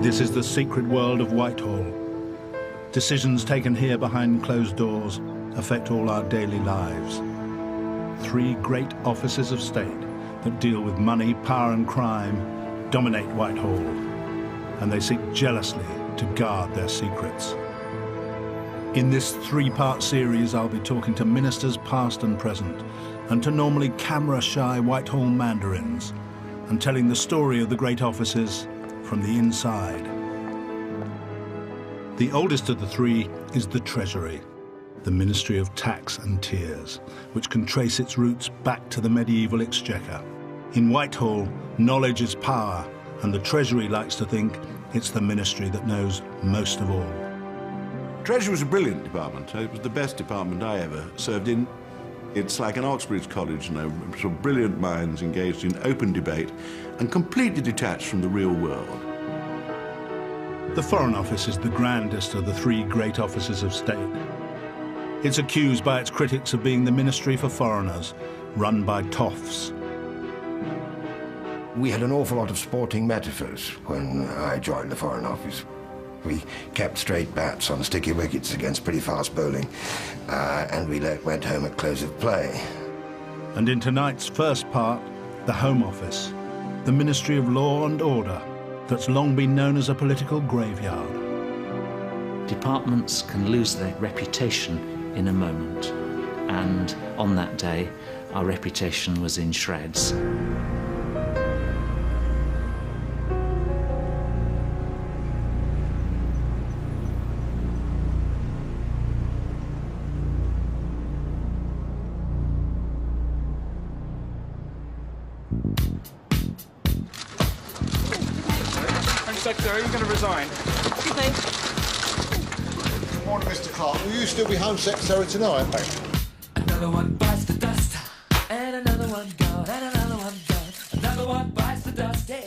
This is the secret world of Whitehall. Decisions taken here behind closed doors affect all our daily lives. 3 great offices of state that deal with money, power and crime dominate Whitehall, and they seek jealously to guard their secrets. In this 3-part series, I'll be talking to ministers past and present, and to normally camera-shy Whitehall mandarins, and telling the story of the great offices from the inside. The oldest of the 3 is the Treasury, the Ministry of Tax and Tears, which can trace its roots back to the medieval exchequer. In Whitehall, knowledge is power, and the Treasury likes to think it's the ministry that knows most of all. Treasury was a brilliant department. It was the best department I ever served in. It's like an Oxbridge College, you know, sort of brilliant minds engaged in open debate and completely detached from the real world. The Foreign Office is the grandest of the 3 great offices of state. It's accused by its critics of being the ministry for foreigners, run by toffs. We had an awful lot of sporting metaphors when I joined the Foreign Office. We kept straight bats on sticky wickets against pretty fast bowling, and we went home at close of play. And in tonight's first part, the Home Office, the Ministry of Law and Order, that's long been known as a political graveyard. Departments can lose their reputation in a moment, and on that day, our reputation was in shreds. Secretary, are you going to resign? Excuse me. Good morning, Mr. Clark. Will you still be Home Secretary tonight? Another one bites the dust, and another one gone, and another one gone. Another one bites the dust, yeah.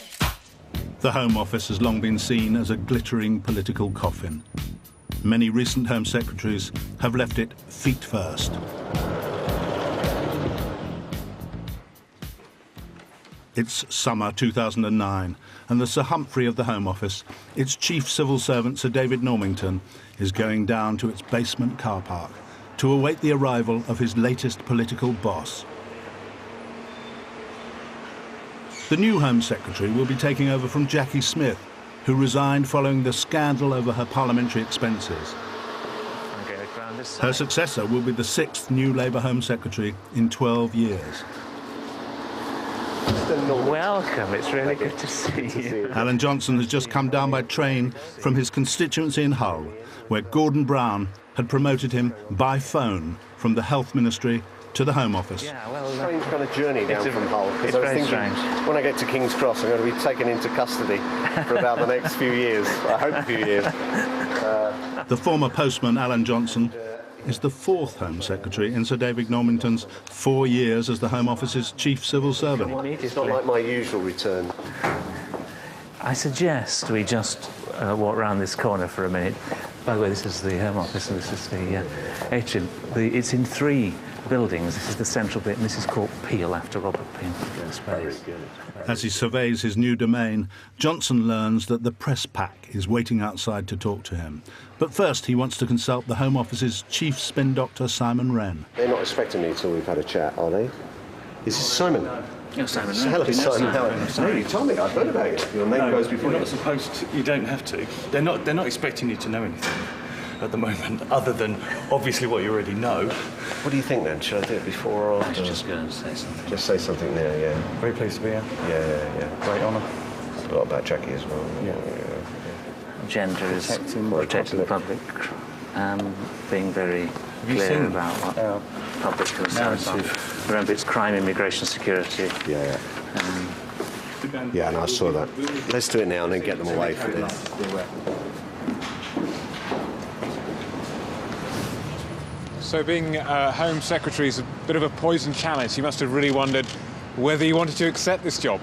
The Home Office has long been seen as a glittering political coffin. Many recent Home Secretaries have left it feet first. It's summer 2009, and the Sir Humphrey of the Home Office, its chief civil servant Sir David Normington, is going down to its basement car park to await the arrival of his latest political boss. The new Home Secretary will be taking over from Jackie Smith, who resigned following the scandal over her parliamentary expenses. Her successor will be the 6th new Labour Home Secretary in 12 years. Welcome, it's really good to see you. Alan Johnson has just come down by train from his constituency in Hull, where Gordon Brown had promoted him by phone from the Health Ministry to the Home Office. Yeah, well, strange kind of journey down from Hull. It's very strange. When I get to King's Cross, I'm going to be taken into custody for about the next few years. I hope a few years. The former postman, Alan Johnson, is the 4th Home Secretary in Sir David Normington's 4 years as the Home Office's chief civil servant. It's not like my usual return. I suggest we just walk round this corner for a minute. By the way, this is the Home Office and this is the atrium. It's in 3 buildings. This is the central bit, and this is called Peel, after Robert Peel. Very good. As he surveys his new domain, Johnson learns that the press pack is waiting outside to talk to him. But first, he wants to consult the Home Office's chief spin doctor, Simon Wren. They're not expecting me until we've had a chat, are they? Is this Simon? You're Simon. Hello, Simon. No, you told me. I've heard about you. Your name goes before You're not supposed to. You don't have to. They're not expecting you to know anything at the moment, other than obviously what you already know. What do you think then? Should I do it before or after? I should just go and say something. Just say something there, yeah. Very pleased to be here. Yeah. Great honour. A lot about Jackie as well. Yeah. Gender is protecting the public, being very clear about what public concerns are. Remember, it's crime, immigration, security. Yeah. Yeah, and I saw that. Let's do it now and then get them away from this. So being Home Secretary is a bit of a poison chalice. You must have really wondered whether you wanted to accept this job.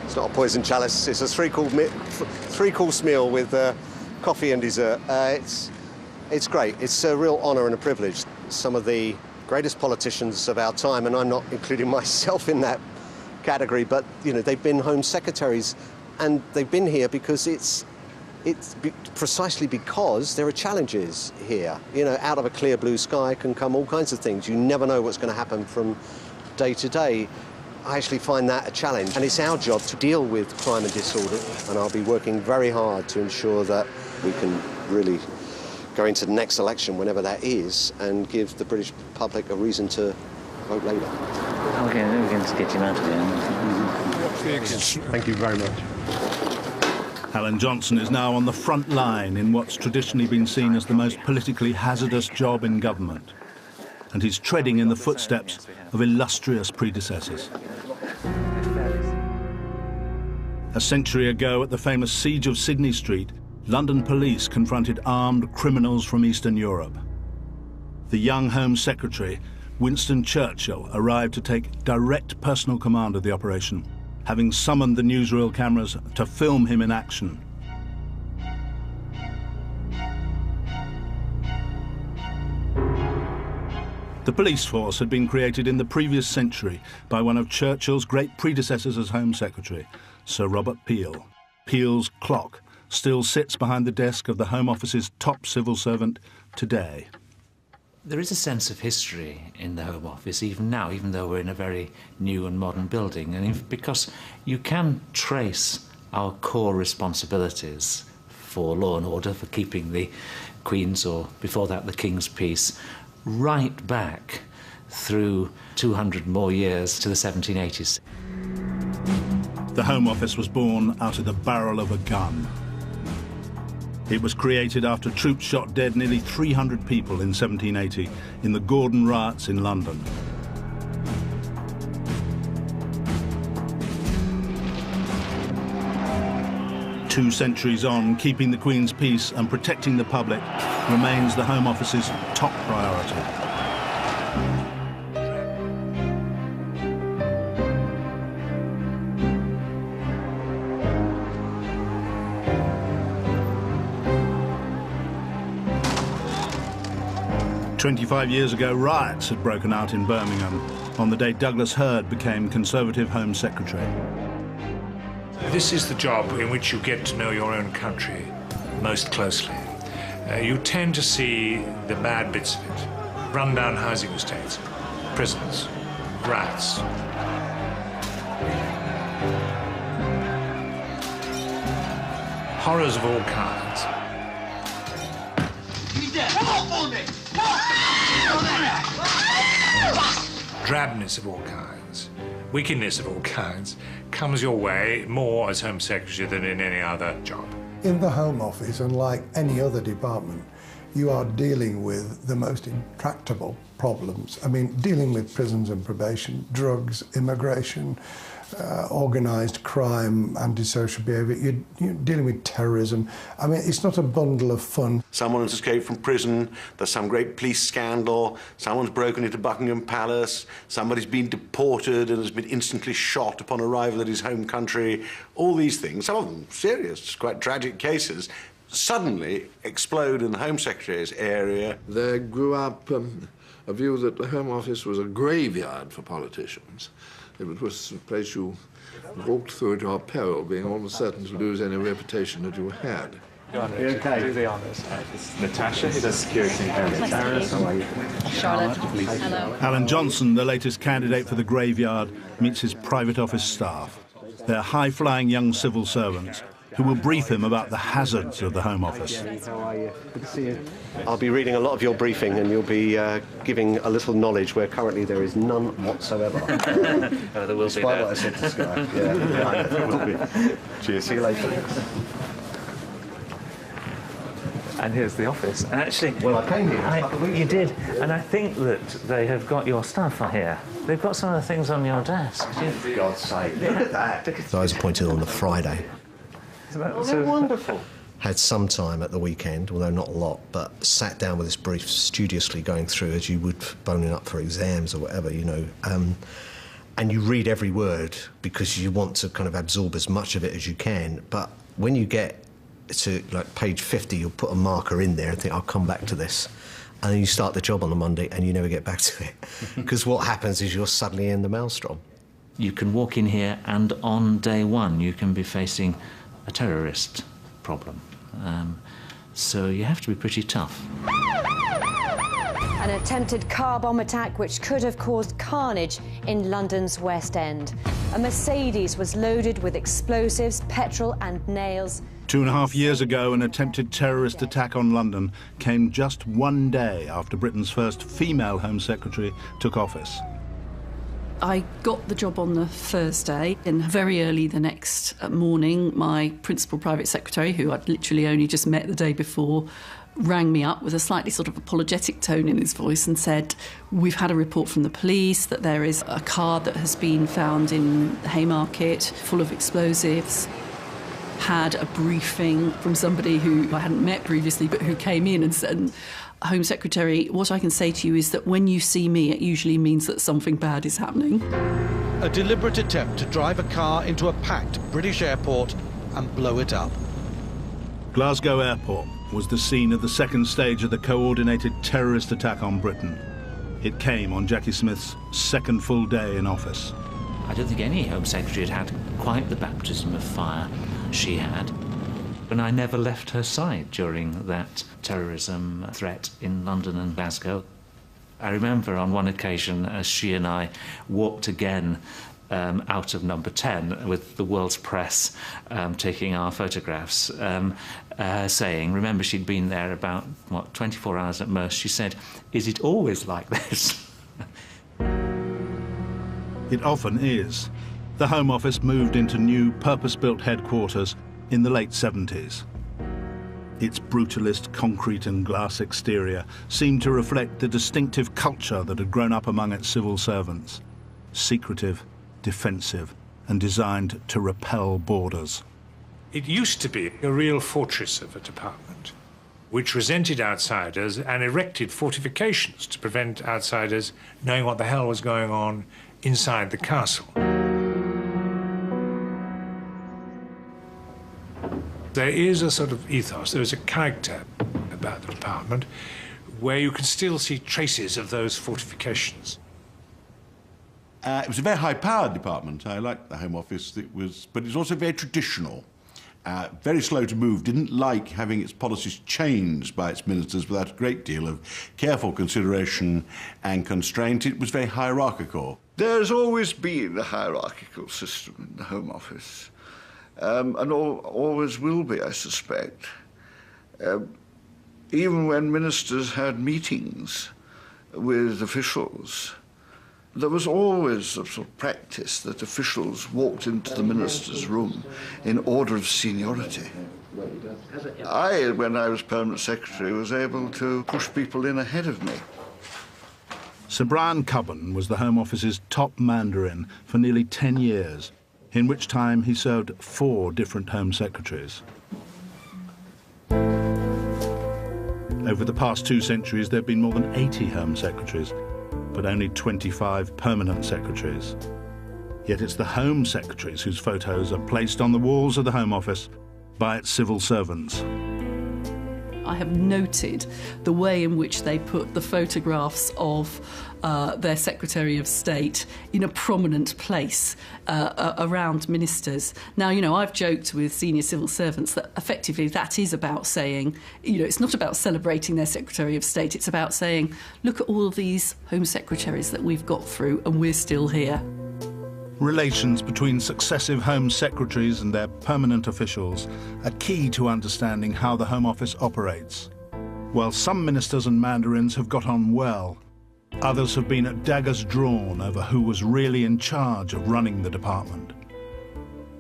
It's not a poison chalice. It's a three-course meal with coffee and dessert. It's great. It's a real honour and a privilege. Some of the greatest politicians of our time, and I'm not including myself in that category, but you know, they've been Home Secretaries, and they've been here because it's It's precisely because there are challenges here. You know, out of a clear blue sky can come all kinds of things. You never know what's going to happen from day to day. I actually find that a challenge, and it's our job to deal with crime and disorder, and I'll be working very hard to ensure that we can really go into the next election, whenever that is, and give the British public a reason to vote Labour. Okay, we're going to get him out of here. Thank you very much. Alan Johnson is now on the front line in what's traditionally been seen as the most politically hazardous job in government. And he's treading in the footsteps of illustrious predecessors. A century ago, at the famous siege of Sydney Street, London police confronted armed criminals from Eastern Europe. The young Home Secretary, Winston Churchill, arrived to take direct personal command of the operation, having summoned the newsreel cameras to film him in action. The police force had been created in the previous century by one of Churchill's great predecessors as Home Secretary, Sir Robert Peel. Peel's clock still sits behind the desk of the Home Office's top civil servant today. There is a sense of history in the Home Office, even now, even though we're in a very new and modern building, and because you can trace our core responsibilities for law and order, for keeping the Queen's, or before that the King's peace, right back through 200 more years to the 1780s. The Home Office was born out of the barrel of a gun. It was created after troops shot dead nearly 300 people in 1780 in the Gordon riots in London. Two centuries on, keeping the Queen's peace and protecting the public remains the Home Office's top priority. "25 years ago, riots had broken out in Birmingham on the day Douglas Hurd became Conservative Home Secretary. This is the job in which you get to know your own country most closely. You tend to see the bad bits of it. Run-down housing estates, prisons, riots. Horrors of all kinds. Drabness of all kinds, wickedness of all kinds, comes your way more as Home Secretary than in any other job. In the Home Office, unlike any other department, you are dealing with the most intractable problems. I mean, dealing with prisons and probation, drugs, immigration, organised crime, antisocial behaviour, you're dealing with terrorism. I mean, it's not a bundle of fun. Someone has escaped from prison, there's some great police scandal, someone's broken into Buckingham Palace, somebody's been deported and has been instantly shot upon arrival at his home country. All these things, some of them serious, quite tragic cases, suddenly explode in the Home Secretary's area. There grew up a view that the Home Office was a graveyard for politicians. It was a place you walked through at your peril, being almost certain to lose any reputation that you had. Okay. Do the honours. It's Natasha, who does security and Charlotte. Hello. Alan Johnson, the latest candidate for the graveyard, meets his private office staff. They're high-flying young civil servants who will brief him about the hazards of the Home Office. How are you? Good to see you. I'll be reading a lot of your briefing, and you'll be giving a little knowledge where currently there is none whatsoever. There will be. Despite what I said to Sky. Yeah, there will be. Cheers. See you later. And here's the office. And actually, well, I came here. You did, and I think that they have got your stuff here. They've got some of the things on your desk. For God's sake, look at that. So I was appointed on the Friday. Oh, they're wonderful. Had some time at the weekend, although not a lot, but sat down with this brief studiously going through as you would boning up for exams or whatever, you know. And you read every word because you want to kind of absorb as much of it as you can. But when you get to like page 50, you'll put a marker in there and think, I'll come back to this. And then you start the job on the Monday and you never get back to it. Because what happens is you're suddenly in the maelstrom. You can walk in here and on day one you can be facing a terrorist problem. So you have to be pretty tough. An attempted car bomb attack which could have caused carnage in London's West End. A Mercedes was loaded with explosives, petrol and nails. 2.5 years ago, an attempted terrorist attack on London came just one day after Britain's first female Home Secretary took office. I got the job on the Thursday, and very early the next morning, my principal private secretary, who I'd literally only just met the day before, rang me up with a slightly sort of apologetic tone in his voice and said, "We've had a report from the police that there is a car that has been found in Haymarket full of explosives." Had a briefing from somebody who I hadn't met previously but who came in and said, "Home Secretary, what I can say to you is that when you see me, it usually means that something bad is happening." A deliberate attempt to drive a car into a packed British airport and blow it up. Glasgow Airport was the scene of the second stage of the coordinated terrorist attack on Britain. It came on Jackie Smith's second full day in office. I don't think any Home Secretary had quite the baptism of fire she had. And I never left her side during that terrorism threat in London and Glasgow. I remember on one occasion as she and I walked again out of number 10 with the world's press taking our photographs, saying, remember she'd been there about, 24 hours at most, she said, "Is it always like this?" It often is. The Home Office moved into new purpose-built headquarters in the late 70s. Its brutalist concrete and glass exterior seemed to reflect the distinctive culture that had grown up among its civil servants. Secretive, defensive, and designed to repel borders. It used to be a real fortress of a department, which resented outsiders and erected fortifications to prevent outsiders knowing what the hell was going on inside the castle. There is a sort of ethos, there is a character about the department where you can still see traces of those fortifications. It was a very high-powered department. I liked the Home Office, but it was also very traditional. Very slow to move, didn't like having its policies changed by its ministers without a great deal of careful consideration and constraint. It was very hierarchical. There's always been a hierarchical system in the Home Office, and always will be, I suspect. Even when ministers had meetings with officials, there was always a sort of practice that officials walked into the minister's room in order of seniority. I, when I was Permanent Secretary, was able to push people in ahead of me. Sir Brian Cubban was the Home Office's top Mandarin for nearly 10 years, in which time he served 4 different Home Secretaries. Over the past 2 centuries, there have been more than 80 Home Secretaries, but only 25 permanent secretaries. Yet it's the Home Secretaries whose photos are placed on the walls of the Home Office by its civil servants. I have noted the way in which they put the photographs of their Secretary of State in a prominent place around ministers. Now, you know, I've joked with senior civil servants that effectively that is about saying, you know, it's not about celebrating their Secretary of State, it's about saying, look at all of these Home Secretaries that we've got through and we're still here. Relations between successive Home Secretaries and their permanent officials are key to understanding how the Home Office operates. While some ministers and mandarins have got on well, others have been at daggers drawn over who was really in charge of running the department.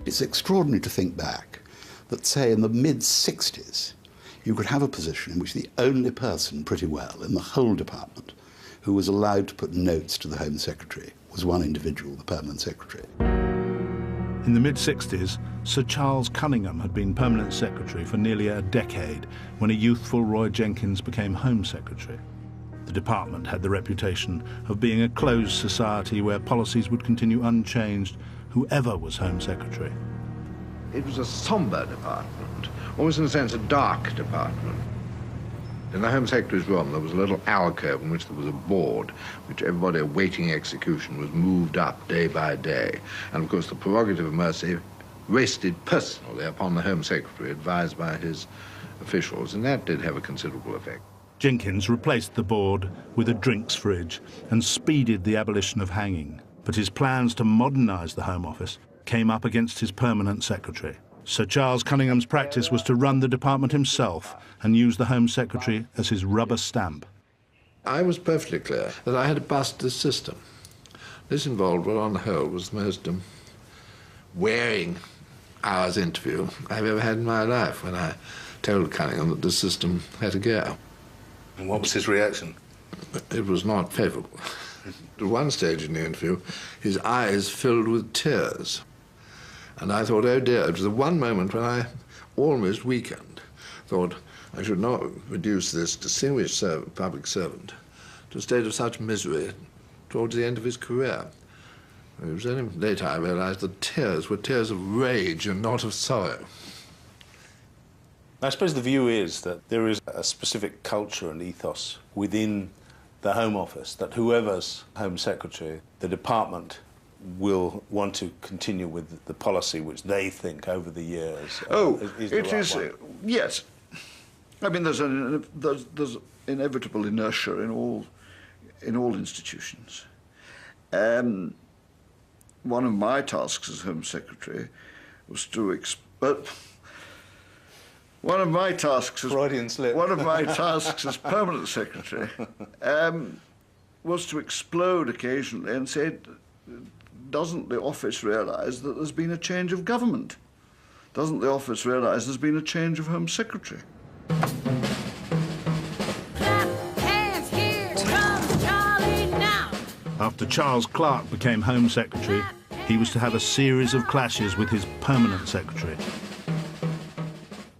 It's extraordinary to think back that, say, in the mid-60s, you could have a position in which the only person pretty well in the whole department who was allowed to put notes to the Home Secretary was one individual, the Permanent Secretary. In the mid-60s, Sir Charles Cunningham had been Permanent Secretary for nearly a decade when a youthful Roy Jenkins became Home Secretary. The department had the reputation of being a closed society where policies would continue unchanged, whoever was Home Secretary. It was a sombre department, almost in a sense a dark department. In the Home Secretary's room, there was a little alcove in which there was a board, which everybody awaiting execution was moved up day by day. And, of course, the prerogative of mercy rested personally upon the Home Secretary, advised by his officials, and that did have a considerable effect. Jenkins replaced the board with a drinks fridge and speeded the abolition of hanging. But his plans to modernise the Home Office came up against his permanent secretary. Sir Charles Cunningham's practice was to run the department himself and use the Home Secretary as his rubber stamp. I was perfectly clear that I had to bust this system. This involved what, on the whole, was the most wearing hours interview I've ever had in my life when I told Cunningham that the system had to go. And what was his reaction? It was not favourable. At one stage in the interview, his eyes filled with tears. And I thought, oh dear, it was the one moment when I almost weakened. Thought I should not reduce this distinguished public servant to a state of such misery towards the end of his career. It was only later I realised that tears were tears of rage and not of sorrow. I suppose the view is that there is a specific culture and ethos within the Home Office, that whoever's Home Secretary, the department will want to continue with the policy which they think over the years yes. I mean, there's inevitable inertia in all institutions. One of my tasks as Home Secretary was to one of my tasks as permanent secretary was to explode occasionally and say, doesn't the office realise that there's been a change of government? Doesn't the office realise there's been a change of Home Secretary? After Charles Clarke became Home Secretary, he was to have a series of clashes with his permanent secretary.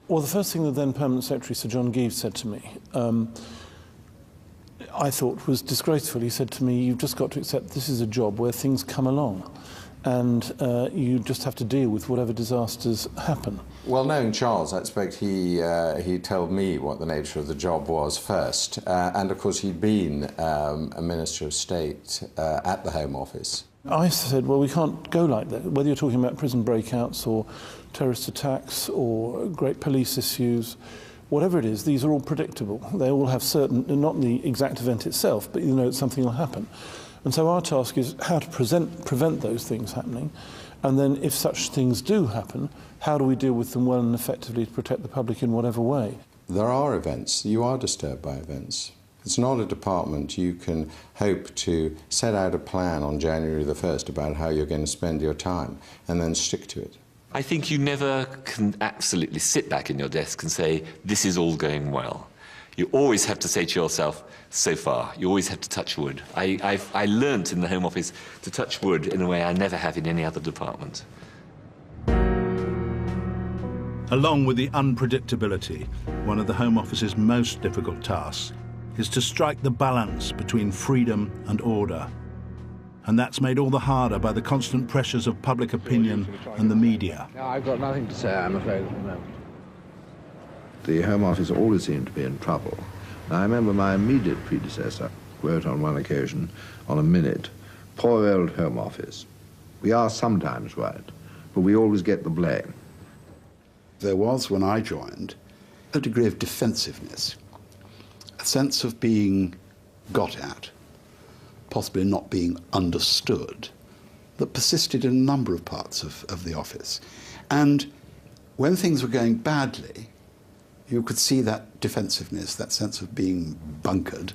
Well, the first thing the then Permanent Secretary, Sir John Geeves, said to me, I thought was disgraceful. He said to me, you've just got to accept this is a job where things come along, and you just have to deal with whatever disasters happen. Well, knowing Charles, I expect he told me what the nature of the job was first. And, of course, he'd been a Minister of State at the Home Office. I said, well, we can't go like that. Whether you're talking about prison breakouts or terrorist attacks or great police issues, whatever it is, these are all predictable. They all have certain, not the exact event itself, but you know something will happen. And so our task is how to prevent those things happening. And then if such things do happen, how do we deal with them well and effectively to protect the public in whatever way? There are events. You are disturbed by events. It's not a department you can hope to set out a plan on January the 1st about how you're going to spend your time and then stick to it. I think you never can absolutely sit back in your desk and say, this is all going well. You always have to say to yourself, so far. You always have to touch wood. I learnt in the Home Office to touch wood in a way I never have in any other department. Along with the unpredictability, one of the Home Office's most difficult tasks is to strike the balance between freedom and order. And that's made all the harder by the constant pressures of public opinion and the media. No, I've got nothing to say, I'm afraid, at the moment. The Home Office always seemed to be in trouble. Now, I remember my immediate predecessor wrote on one occasion, on a minute, poor old Home Office. We are sometimes right, but we always get the blame. There was, when I joined, a degree of defensiveness, a sense of being got at, possibly not being understood, that persisted in a number of parts of the office. And when things were going badly, you could see that defensiveness, that sense of being bunkered,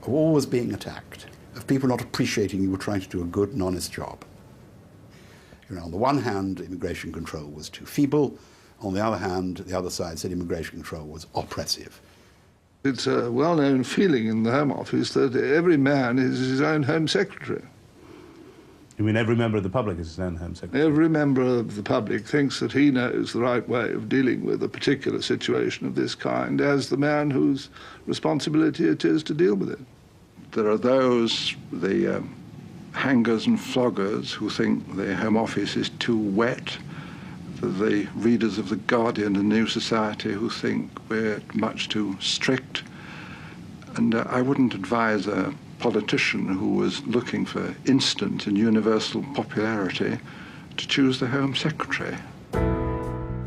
of always being attacked, of people not appreciating you were trying to do a good and honest job. You know, on the one hand, immigration control was too feeble. On the other hand, the other side said immigration control was oppressive. It's a well-known feeling in the Home Office that every man is his own Home Secretary. You mean every member of the public is his own Home Secretary? Every member of the public thinks that he knows the right way of dealing with a particular situation of this kind as the man whose responsibility it is to deal with it. There are those, the hangers and floggers, who think the Home Office is too wet. The readers of The Guardian and New Society who think we're much too strict. And I wouldn't advise a politician who was looking for instant and universal popularity to choose the Home Secretary.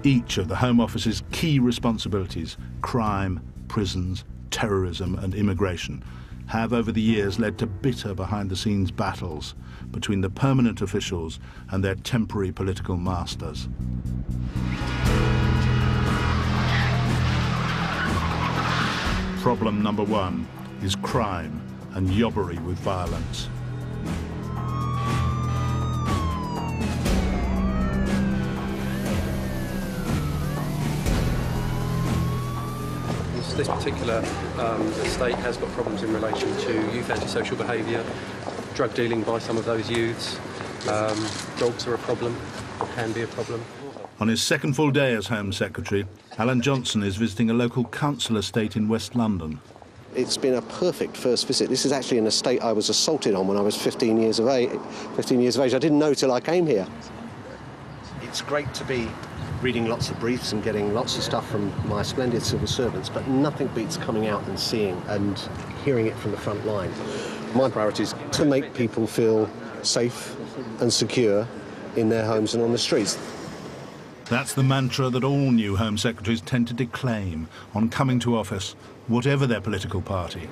Each of the Home Office's key responsibilities, crime, prisons, terrorism and immigration, have over the years led to bitter behind-the-scenes battles between the permanent officials and their temporary political masters. Problem number one is crime and yobbery with violence. This particular estate has got problems in relation to youth antisocial behaviour, drug dealing by some of those youths. Dogs are a problem, or can be a problem. On his second full day as Home Secretary, Alan Johnson is visiting a local council estate in West London. It's been a perfect first visit. This is actually an estate I was assaulted on when I was 15 years of age. I didn't know till I came here. It's great to be reading lots of briefs and getting lots of stuff from my splendid civil servants, but nothing beats coming out and seeing and hearing it from the front line. My priority is to make people feel safe and secure in their homes and on the streets. That's the mantra that all new Home Secretaries tend to declaim on coming to office, whatever their political party.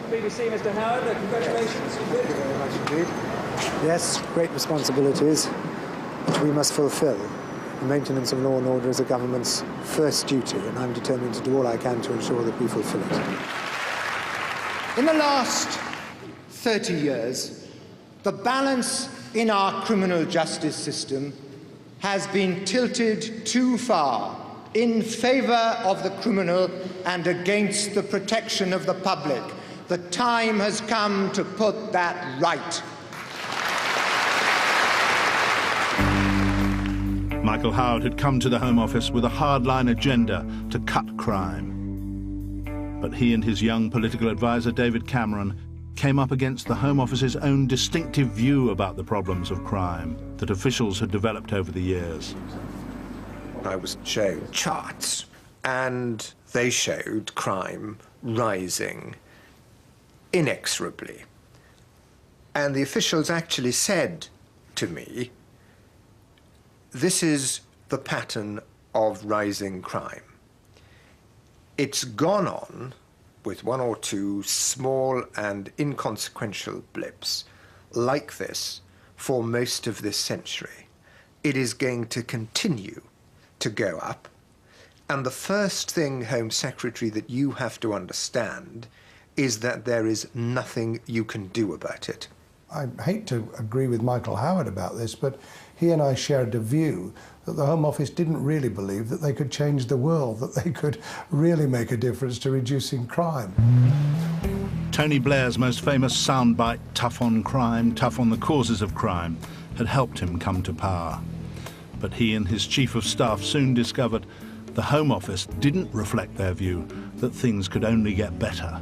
BBC, Mr. Howard, congratulations. Thank you very much indeed. Yes, great responsibilities which we must fulfil. The maintenance of law and order is a government's first duty, and I'm determined to do all I can to ensure that we fulfil it. In the last 30 years, the balance in our criminal justice system has been tilted too far in favour of the criminal and against the protection of the public. The time has come to put that right. Michael Howard had come to the Home Office with a hardline agenda to cut crime. But he and his young political advisor, David Cameron, came up against the Home Office's own distinctive view about the problems of crime that officials had developed over the years. I was shown charts, and they showed crime rising inexorably. And the officials actually said to me, this is the pattern of rising crime. It's gone on with one or two small and inconsequential blips like this for most of this century. It is going to continue to go up. And the first thing, Home Secretary, that you have to understand is that there is nothing you can do about it. I hate to agree with Michael Howard about this, but he and I shared the view that the Home Office didn't really believe that they could change the world, that they could really make a difference to reducing crime. Tony Blair's most famous soundbite, tough on crime, tough on the causes of crime, had helped him come to power. But he and his Chief of Staff soon discovered the Home Office didn't reflect their view that things could only get better.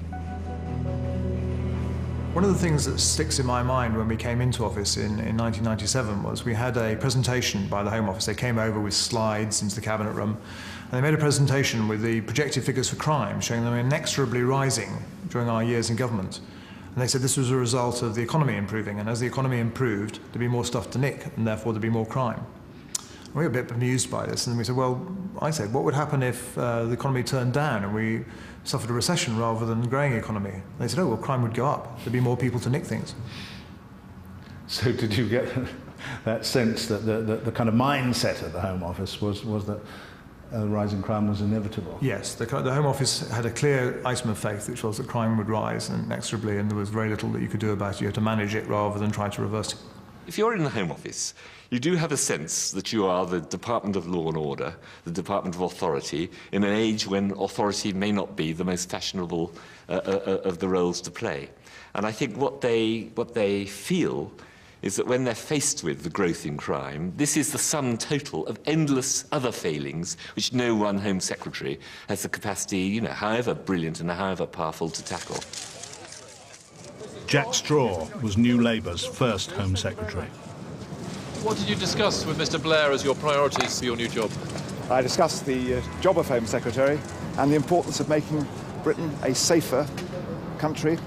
One of the things that sticks in my mind when we came into office in 1997 was we had a presentation by the Home Office. They came over with slides into the Cabinet room, and they made a presentation with the projected figures for crime, showing them inexorably rising during our years in government. And they said this was a result of the economy improving, and as the economy improved, there'd be more stuff to nick, and therefore there'd be more crime. We were a bit bemused by this, and we said, well, I said, what would happen if the economy turned down and we suffered a recession rather than a growing economy? And they said, oh, well, crime would go up. There'd be more people to nick things. So did you get that sense that the kind of mindset of the Home Office was that rising crime was inevitable? Yes, the Home Office had a clear item of faith, which was that crime would rise inexorably, and there was very little that you could do about it. You had to manage it rather than try to reverse it. If you're in the Home Office, you do have a sense that you are the Department of Law and Order, the Department of Authority, in an age when authority may not be the most fashionable of the roles to play. And I think what they feel is that when they're faced with the growth in crime, this is the sum total of endless other failings which no one Home Secretary has the capacity, however brilliant and however powerful, to tackle. Jack Straw was New Labour's first Home Secretary. What did you discuss with Mr. Blair as your priorities for your new job? I discussed the job of Home Secretary and the importance of making Britain a safer country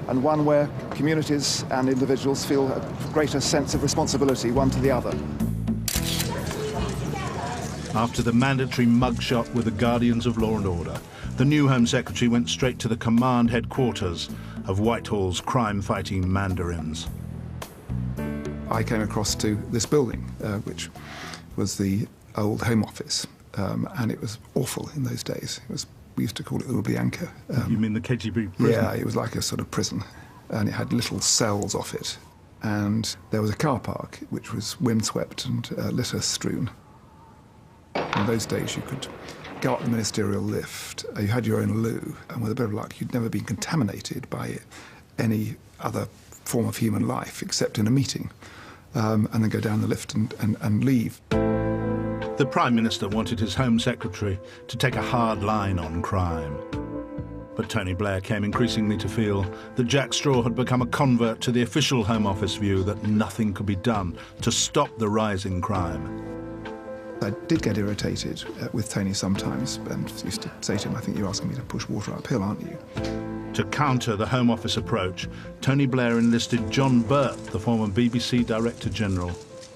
and one where communities and individuals feel a greater sense of responsibility one to the other. After the mandatory mugshot with the Guardians of Law and Order, the new Home Secretary went straight to the command headquarters of Whitehall's crime-fighting mandarins. I came across to this building, which was the old Home Office, and it was awful in those days. We used to call it the Lubyanka. You mean the KGB prison? Yeah, it was like a sort of prison, and it had little cells off it. And there was a car park, which was windswept and litter-strewn. In those days, you could go up the ministerial lift. You had your own loo, and with a bit of luck, you'd never been contaminated by any other form of human life, except in a meeting, and then go down the lift and leave. The Prime Minister wanted his Home Secretary to take a hard line on crime. But Tony Blair came increasingly to feel that Jack Straw had become a convert to the official Home Office view that nothing could be done to stop the rising crime. I did get irritated with Tony sometimes, and used to say to him, I think you're asking me to push water uphill, aren't you? To counter the Home Office approach, Tony Blair enlisted John Burt, the former BBC Director General,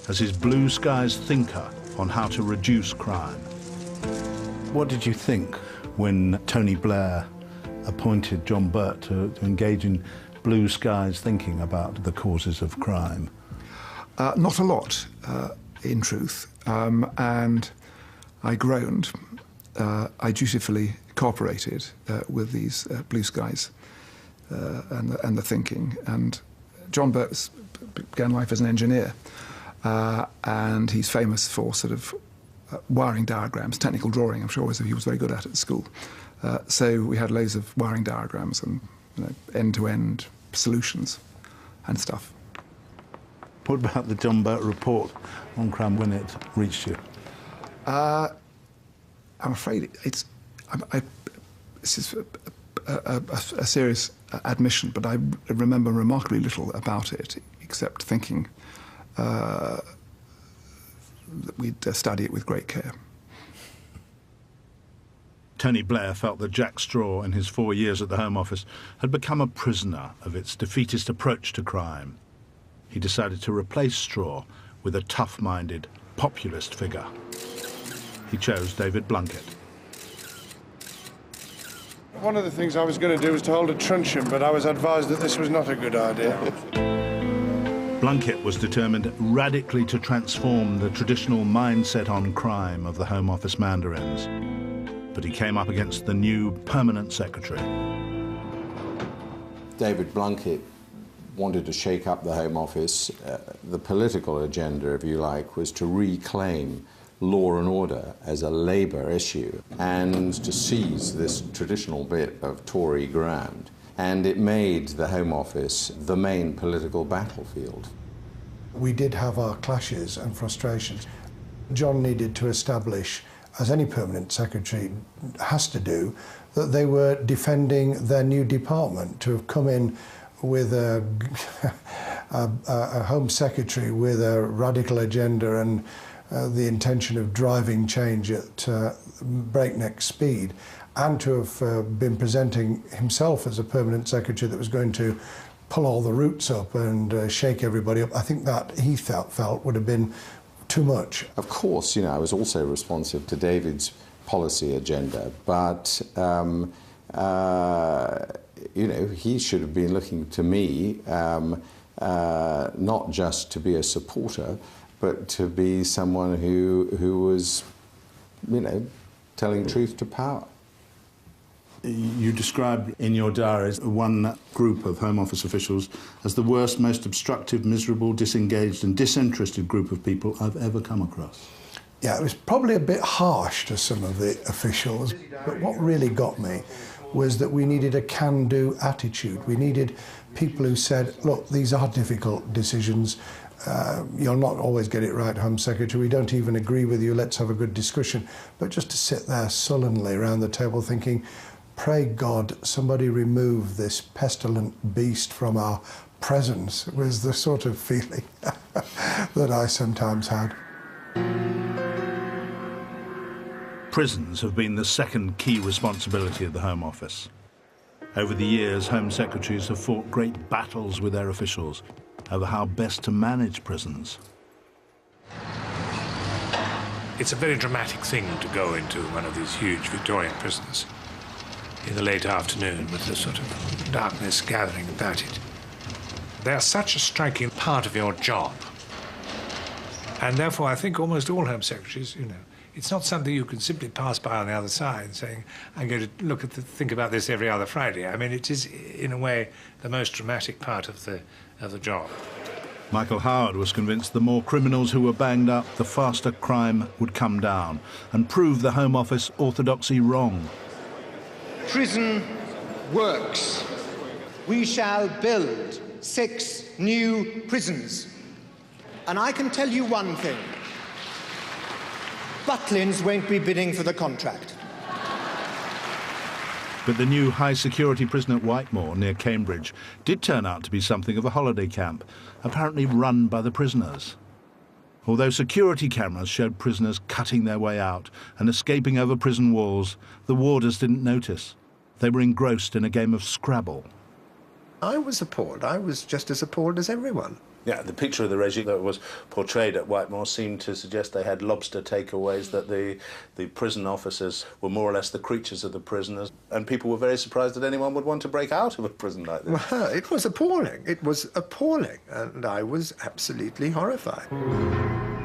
as his blue skies thinker on how to reduce crime. What did you think when Tony Blair appointed John Burt to engage in blue skies thinking about the causes of crime? Not a lot, in truth, and I groaned. I dutifully cooperated with these blue skies and the thinking. And John Burt began life as an engineer, and he's famous for sort of wiring diagrams, technical drawing, I'm sure he was very good at school. So we had loads of wiring diagrams and end-to-end solutions and stuff. What about the John Burt report on crime when it reached you? I'm afraid this is a serious admission, but I remember remarkably little about it, except thinking that we'd study it with great care. Tony Blair felt that Jack Straw, in his 4 years at the Home Office, had become a prisoner of its defeatist approach to crime. He decided to replace Straw with a tough-minded, populist figure. He chose David Blunkett. One of the things I was going to do was to hold a truncheon, but I was advised that this was not a good idea. Blunkett was determined radically to transform the traditional mindset on crime of the Home Office mandarins. But he came up against the new permanent secretary. David Blunkett wanted to shake up the Home Office. The political agenda, if you like, was to reclaim law and order as a Labour issue and to seize this traditional bit of Tory ground. And it made the Home Office the main political battlefield. We did have our clashes and frustrations. John needed to establish, as any permanent secretary has to do, that they were defending their new department. To have come in with a Home Secretary with a radical agenda and the intention of driving change at breakneck speed, and to have been presenting himself as a permanent secretary that was going to pull all the roots up and shake everybody up, I think that he felt would have been too much. Of course, I was also responsive to David's policy agenda, but he should have been looking to me not just to be a supporter, but to be someone who was, telling truth to power. You described in your diaries one group of Home Office officials as the worst, most obstructive, miserable, disengaged and disinterested group of people I've ever come across. Yeah, it was probably a bit harsh to some of the officials, but what really got me was that we needed a can-do attitude. We needed people who said, look, these are difficult decisions. You'll not always get it right, Home Secretary. We don't even agree with you. Let's have a good discussion. But just to sit there sullenly around the table thinking, pray God somebody remove this pestilent beast from our presence, was the sort of feeling that I sometimes had. Prisons have been the second key responsibility of the Home Office. Over the years, Home Secretaries have fought great battles with their officials over how best to manage prisons. It's a very dramatic thing to go into one of these huge Victorian prisons in the late afternoon with the sort of darkness gathering about it. They are such a striking part of your job. And therefore, I think almost all Home Secretaries, you know, it's not something you can simply pass by on the other side saying, I'm going to think about this every other Friday. I mean, it is, in a way, the most dramatic part of the job. Michael Howard was convinced the more criminals who were banged up, the faster crime would come down, and prove the Home Office orthodoxy wrong. Prison works. We shall build 6 new prisons. And I can tell you one thing. Butlins won't be bidding for the contract. But the new high-security prison at Whitehall, near Cambridge, did turn out to be something of a holiday camp, apparently run by the prisoners. Although security cameras showed prisoners cutting their way out and escaping over prison walls, the warders didn't notice. They were engrossed in a game of Scrabble. I was appalled. I was just as appalled as everyone. Yeah, the picture of the regime that was portrayed at Whitehall seemed to suggest they had lobster takeaways, that the prison officers were more or less the creatures of the prisoners, and people were very surprised that anyone would want to break out of a prison like this. Well, it was appalling. It was appalling, and I was absolutely horrified.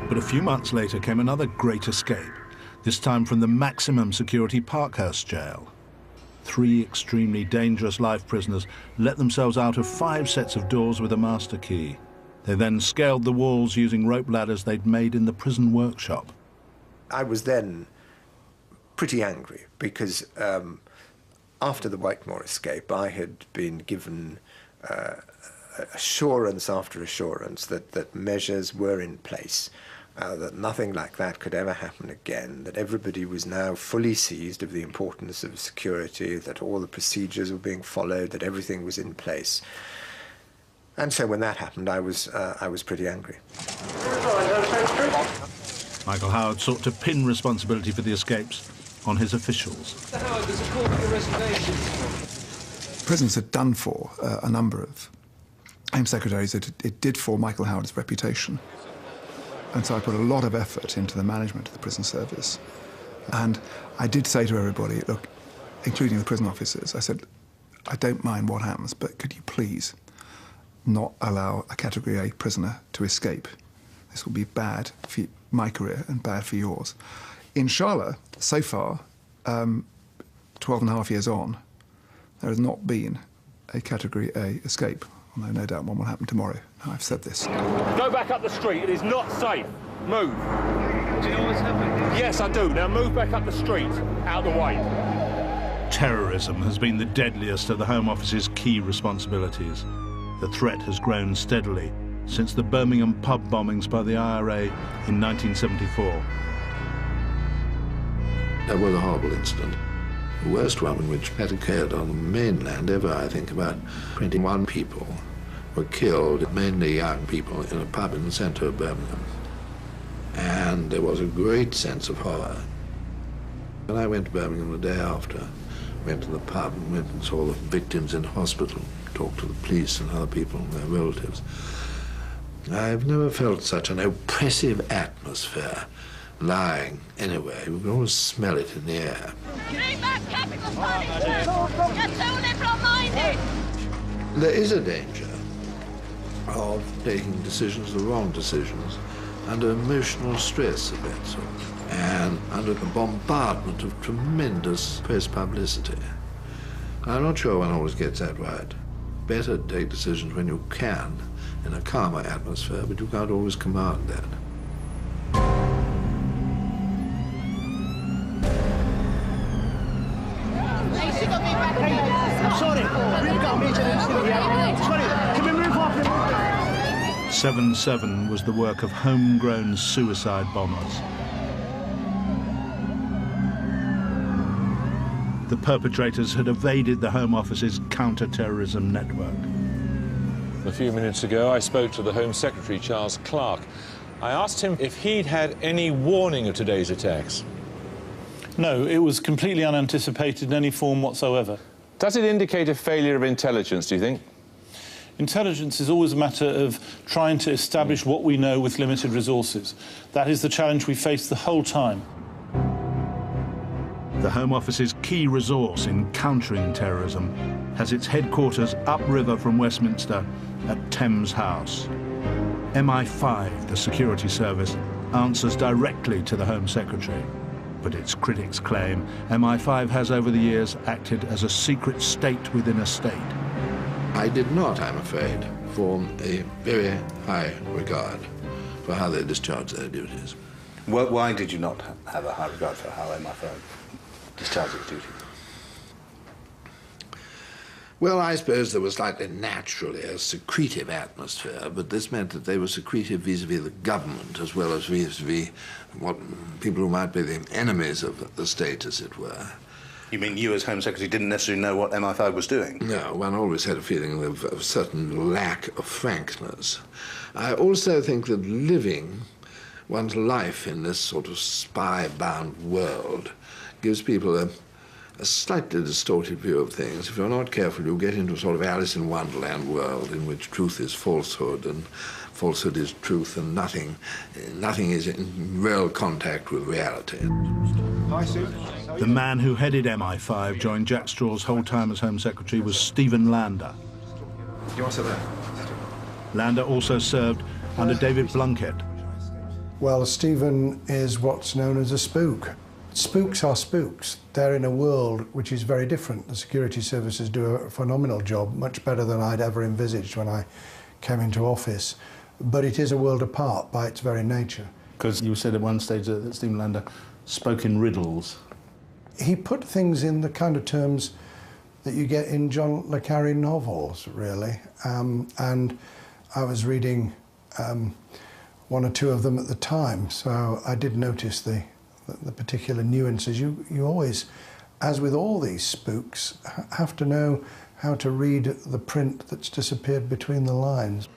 But a few months later came another great escape, this time from the maximum security Parkhurst jail. 3 extremely dangerous life prisoners let themselves out of 5 sets of doors with a master key. They then scaled the walls using rope ladders they'd made in the prison workshop. I was then pretty angry because after the Whitehall escape, I had been given assurance after assurance that measures were in place, that nothing like that could ever happen again, that everybody was now fully seized of the importance of security, that all the procedures were being followed, that everything was in place. And so when that happened, I was pretty angry. Michael Howard sought to pin responsibility for the escapes on his officials. Mr. Howard, there's a call for your resignations. Prisons had done for a number of Home Secretaries. It did for Michael Howard's reputation. And so I put a lot of effort into the management of the prison service. And I did say to everybody, look, including the prison officers, I said, I don't mind what happens, but could you please not allow a Category A prisoner to escape? This will be bad for my career and bad for yours. In Charlotte, so far, 12 and a half years on, there has not been a Category A escape, although no doubt one will happen tomorrow. I've said this. Go back up the street. It is not safe. Move. Do you know what's happened? Yes, I do. Now move back up the street, out of the way. Terrorism has been the deadliest of the Home Office's key responsibilities. The threat has grown steadily since the Birmingham pub bombings by the IRA in 1974. That was a horrible incident. The worst one, which had occurred on the mainland ever, I think. About 21 people were killed, mainly young people, in a pub in the centre of Birmingham. And there was a great sense of horror. And I went to Birmingham the day after, went to the pub and went and saw the victims in hospital, talked to the police and other people and their relatives. I've never felt such an oppressive atmosphere lying anywhere. You can always smell it in the air. There is a danger of taking decisions, the wrong decisions, under emotional stress of that sort, and under the bombardment of tremendous press publicity. I'm not sure one always gets that right. Better take decisions when you can, in a calmer atmosphere, but you can't always command that. Sorry, we've got a major incident here. Sorry, can we move off? 7/7 was the work of homegrown suicide bombers. The perpetrators had evaded the Home Office's counter-terrorism network. A few minutes ago, I spoke to the Home Secretary, Charles Clarke. I asked him if he'd had any warning of today's attacks. No, it was completely unanticipated in any form whatsoever. Does it indicate a failure of intelligence, do you think? Intelligence is always a matter of trying to establish what we know with limited resources. That is the challenge we face the whole time. The Home Office's key resource in countering terrorism has its headquarters upriver from Westminster at Thames House. MI5, the security service, answers directly to the Home Secretary. But its critics claim MI5 has over the years acted as a secret state within a state. I did not, I'm afraid, form a very high regard for how they discharge their duties. Why did you not have a high regard for how MI5 discharged its duties? Well, I suppose there was slightly naturally a secretive atmosphere, but this meant that they were secretive vis-à-vis the government as well as vis-à-vis what people who might be the enemies of the state, as it were. You mean you, as Home Secretary, didn't necessarily know what MI5 was doing? No, one always had a feeling of a certain lack of frankness. I also think that living one's life in this sort of spy-bound world gives people a slightly distorted view of things. If you're not careful, you'll get into a sort of Alice in Wonderland world in which truth is falsehood and falsehood is truth, and nothing is in real contact with reality. The man who headed MI5 during Jack Straw's whole time as Home Secretary was Stephen Lander. You want to sit there? Lander also served under David Blunkett. Well, Stephen is what's known as a spook. Spooks are spooks. They're in a world which is very different. The security services do a phenomenal job, much better than I'd ever envisaged when I came into office. But it is a world apart by its very nature. Because you said at one stage that Stephen Lander spoke in riddles. He put things in the kind of terms that you get in John le Carré novels, really. And I was reading one or two of them at the time, so I did notice the particular nuances. You always, as with all these spooks, have to know how to read the print that's disappeared between the lines.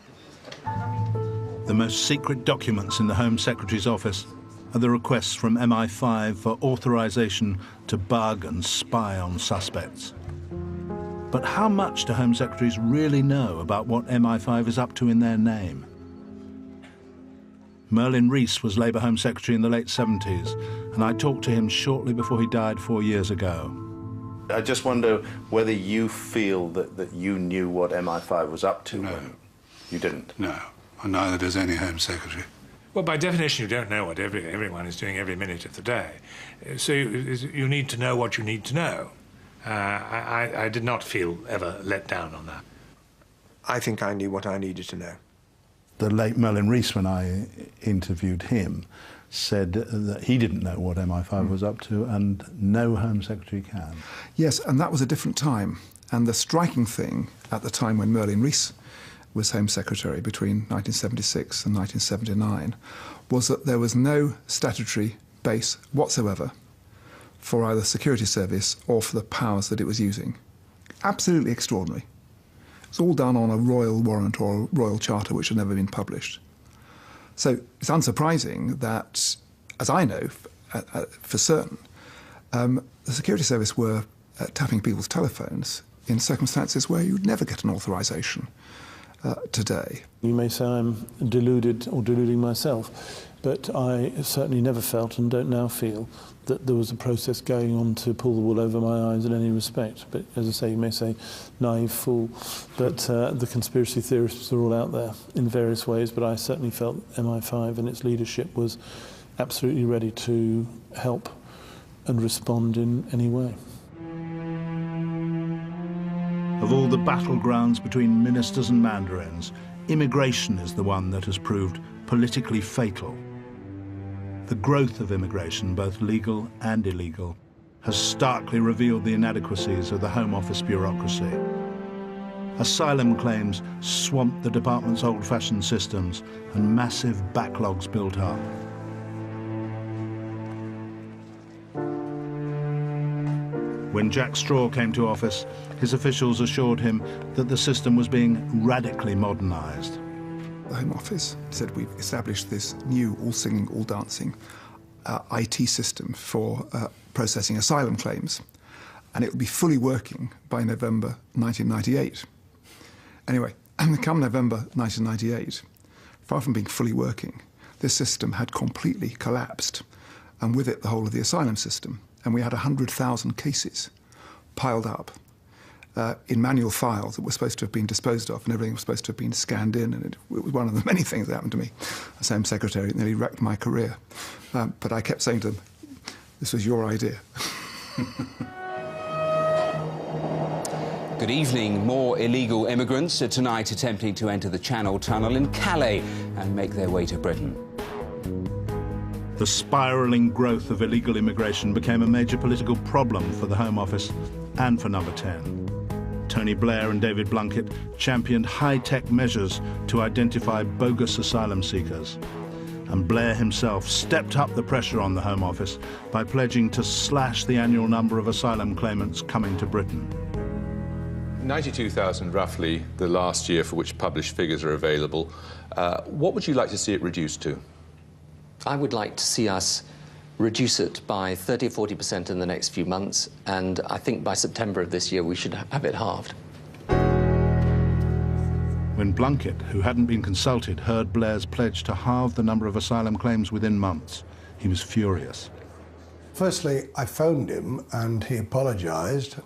The most secret documents in the Home Secretary's office are the requests from MI5 for authorization to bug and spy on suspects. But how much do Home Secretaries really know about what MI5 is up to in their name? Merlin Rees was Labour Home Secretary in the late 70s, and I talked to him shortly before he died 4 years ago. I just wonder whether you feel that you knew what MI5 was up to. No. You didn't? No, and neither does any Home Secretary. Well, by definition, you don't know what everyone is doing every minute of the day. So you need to know what you need to know. I did not feel ever let down on that. I think I knew what I needed to know. The late Merlin Rees, when I interviewed him, said that he didn't know what MI5 was up to, and no Home Secretary can. Yes, and that was a different time. And the striking thing at the time when Merlin Rees was Home Secretary between 1976 and 1979 was that there was no statutory base whatsoever for either security service or for the powers that it was using. Absolutely extraordinary. It's all done on a royal warrant or a royal charter which had never been published. So it's unsurprising that, as I know for certain, the security service were tapping people's telephones in circumstances where you'd never get an authorization today. You may say I'm deluded or deluding myself, but I certainly never felt and don't now feel that there was a process going on to pull the wool over my eyes in any respect. But as I say, you may say naive fool, but the conspiracy theorists are all out there in various ways, but I certainly felt MI5 and its leadership was absolutely ready to help and respond in any way. Of all the battlegrounds between ministers and mandarins, immigration is the one that has proved politically fatal. The growth of immigration, both legal and illegal, has starkly revealed the inadequacies of the Home Office bureaucracy. Asylum claims swamped the department's old-fashioned systems, and massive backlogs built up. When Jack Straw came to office, his officials assured him that the system was being radically modernised. The Home Office said we've established this new all-singing, all-dancing IT system for processing asylum claims, and it will be fully working by November 1998. Anyway, And come November 1998, far from being fully working, this system had completely collapsed, and with it the whole of the asylum system. And we had 100,000 cases piled up in manual files that were supposed to have been disposed of, and everything was supposed to have been scanned in, and it was one of the many things that happened to me as Home Secretary. It nearly wrecked my career. But I kept saying to them, this was your idea. Good evening. More illegal immigrants are tonight attempting to enter the Channel Tunnel in Calais and make their way to Britain. The spiralling growth of illegal immigration became a major political problem for the Home Office and for Number 10. Tony Blair and David Blunkett championed high-tech measures to identify bogus asylum seekers. And Blair himself stepped up the pressure on the Home Office by pledging to slash the annual number of asylum claimants coming to Britain. 92,000 roughly the last year for which published figures are available. What would you like to see it reduced to? I would like to see us reduce it by 30 or 40% in the next few months, and I think by September of this year we should have it halved. When Blunkett, who hadn't been consulted, heard Blair's pledge to halve the number of asylum claims within months, he was furious. Firstly, I phoned him and he apologised.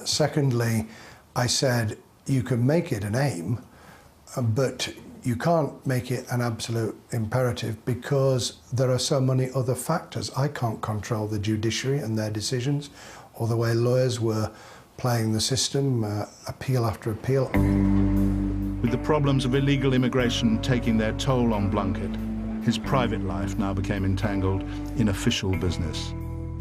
Secondly, I said, you can make it an aim, but you can't make it an absolute imperative because there are so many other factors. I can't control the judiciary and their decisions, or the way lawyers were playing the system, appeal after appeal. With the problems of illegal immigration taking their toll on Blunkett, his private life now became entangled in official business.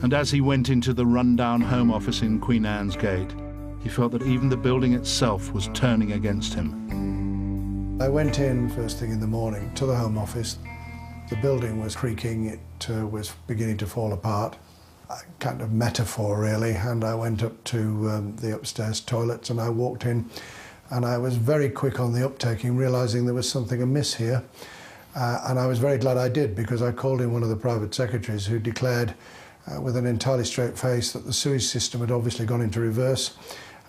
And as he went into the rundown Home Office in Queen Anne's Gate, he felt that even the building itself was turning against him. I went in first thing in the morning to the Home Office. The building was creaking, it was beginning to fall apart. A kind of metaphor, really, and I went up to the upstairs toilets and I walked in, and I was very quick on the uptaking, realising there was something amiss here. And I was very glad I did, because I called in one of the private secretaries who declared with an entirely straight face that the sewage system had obviously gone into reverse,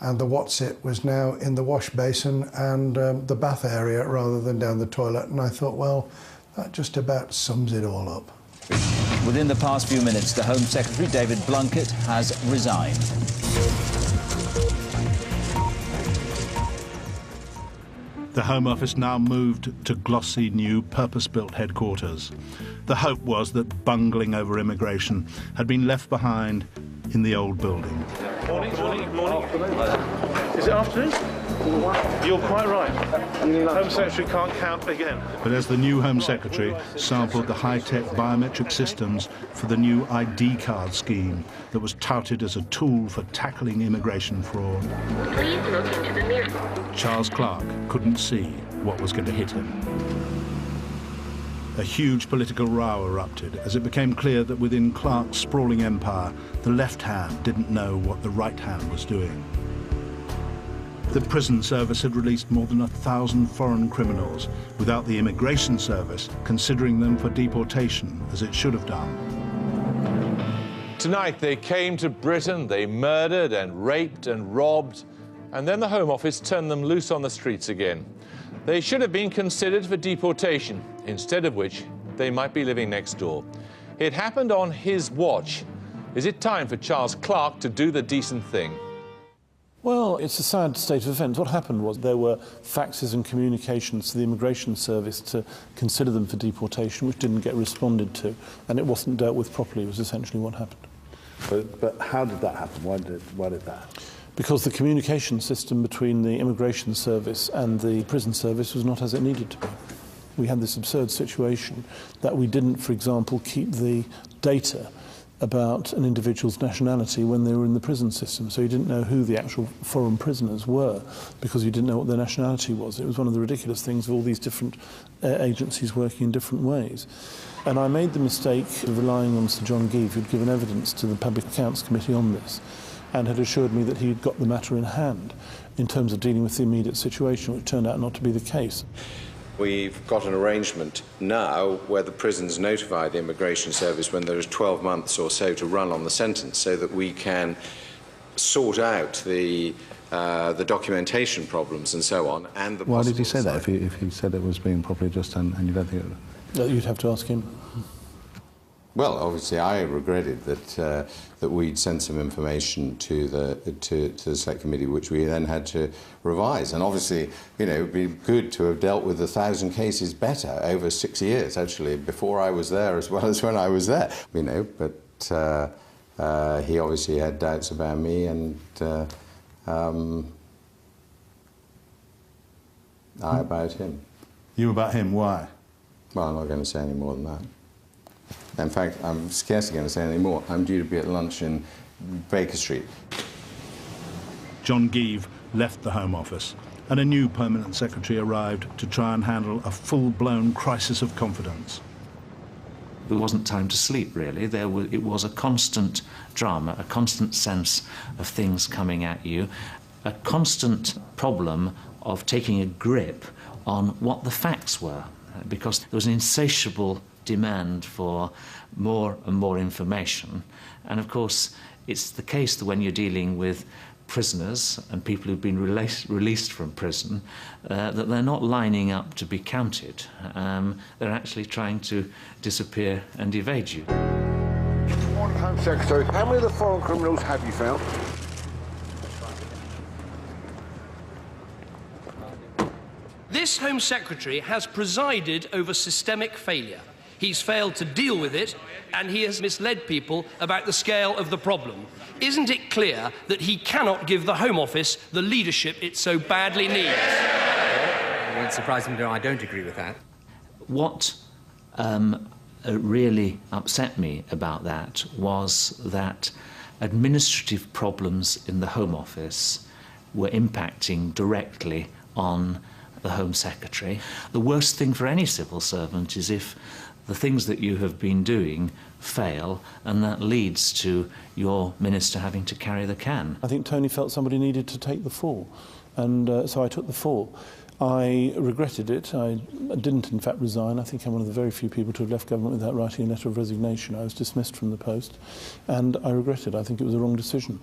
and the what's-it was now in the wash basin and the bath area rather than down the toilet. And I thought, well, that just about sums it all up. Within the past few minutes, the Home Secretary, David Blunkett, has resigned. The Home Office now moved to glossy new purpose-built headquarters. The hope was that bungling over immigration had been left behind in the old building. Morning. Is it afternoon? You're quite right. Home Secretary can't count again. But as the new Home Secretary sampled the high-tech biometric systems for the new ID card scheme that was touted as a tool for tackling immigration fraud, Please look into the mirror. Charles Clark couldn't see what was going to hit him. A huge political row erupted as it became clear that within Clark's sprawling empire, the left hand didn't know what the right hand was doing. The prison service had released more than 1,000 foreign criminals without the immigration service considering them for deportation, as it should have done. Tonight they came to Britain, they murdered and raped and robbed, and then the Home Office turned them loose on the streets again. They should have been considered for deportation, instead of which they might be living next door. It happened on his watch. Is it time for Charles Clark to do the decent thing? Well, it's a sad state of affairs. What happened was there were faxes and communications to the Immigration Service to consider them for deportation, which didn't get responded to, and it wasn't dealt with properly, was essentially what happened. But how did that happen? Why did that happen? Because the communication system between the Immigration Service and the prison service was not as it needed to be. We had this absurd situation that we didn't, for example, keep the data about an individual's nationality when they were in the prison system. So you didn't know who the actual foreign prisoners were because you didn't know what their nationality was. It was one of the ridiculous things of all these different agencies working in different ways. And I made the mistake of relying on Sir John Geeve, who'd given evidence to the Public Accounts Committee on this, and had assured me that he'd got the matter in hand in terms of dealing with the immediate situation, which turned out not to be the case. We've got an arrangement now where the prisons notify the Immigration Service when there is 12 months or so to run on the sentence, so that we can sort out the documentation problems and so on. And the Why did he say that if he said it was being properly addressed and you don't think it... You'd have to ask him. Well, obviously, I regretted that that we'd sent some information to the Select Committee, which we then had to revise. And obviously, you know, it'd be good to have dealt with 1,000 cases better over 6 years, actually, before I was there as well as when I was there. You know, but he obviously had doubts about me, and I about him. You about him? Why? Well, I'm not going to say any more than that. In fact, I'm scarcely going to say any more. I'm due to be at lunch in Baker Street. John Geeve left the Home Office, and a new permanent secretary arrived to try and handle a full-blown crisis of confidence. There wasn't time to sleep, really. It was a constant drama, a constant sense of things coming at you, a constant problem of taking a grip on what the facts were, because there was an insatiable demand for more and more information. And of course, it's the case that when you're dealing with prisoners and people who've been released from prison, that they're not lining up to be counted. They're actually trying to disappear and evade you. Morning, Home Secretary. How many of the foreign criminals have you found? This Home Secretary has presided over systemic failure. He's failed to deal with it, and he has misled people about the scale of the problem. Isn't it clear that he cannot give the Home Office the leadership it so badly needs? It won't surprise me to know I don't agree with that. What really upset me about that was that administrative problems in the Home Office were impacting directly on the Home Secretary. The worst thing for any civil servant is if the things that you have been doing fail, and that leads to your minister having to carry the can. I think Tony felt somebody needed to take the fall, and so I took the fall. I regretted it. I didn't, in fact, resign. I think I'm one of the very few people to have left government without writing a letter of resignation. I was dismissed from the post, and I regret it. I think it was the wrong decision.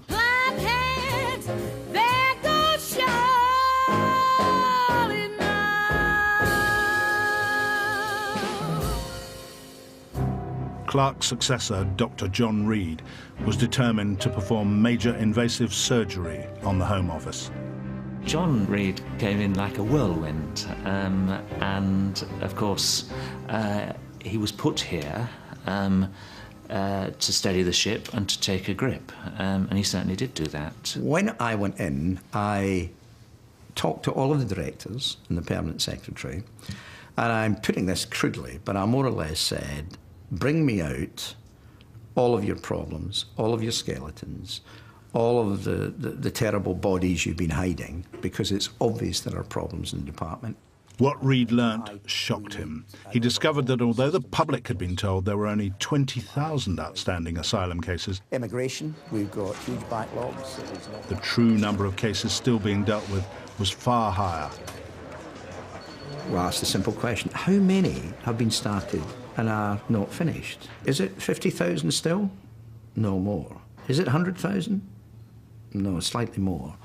Clark's successor, Dr. John Reed, was determined to perform major invasive surgery on the Home Office. John Reed came in like a whirlwind, and of course he was put here to steady the ship and to take a grip, and he certainly did do that. When I went in, I talked to all of the directors and the permanent secretary, and I'm putting this crudely, but I more or less said, bring me out all of your problems, all of your skeletons, all of the terrible bodies you've been hiding, because it's obvious there are problems in the department. What Reed learnt shocked him. He discovered that although the public had been told there were only 20,000 outstanding asylum cases, Immigration, we've got huge backlogs. the true number of cases still being dealt with was far higher. Well, ask the simple question, how many have been started and are not finished? Is it 50,000 still? No more. Is it 100,000? No, slightly more.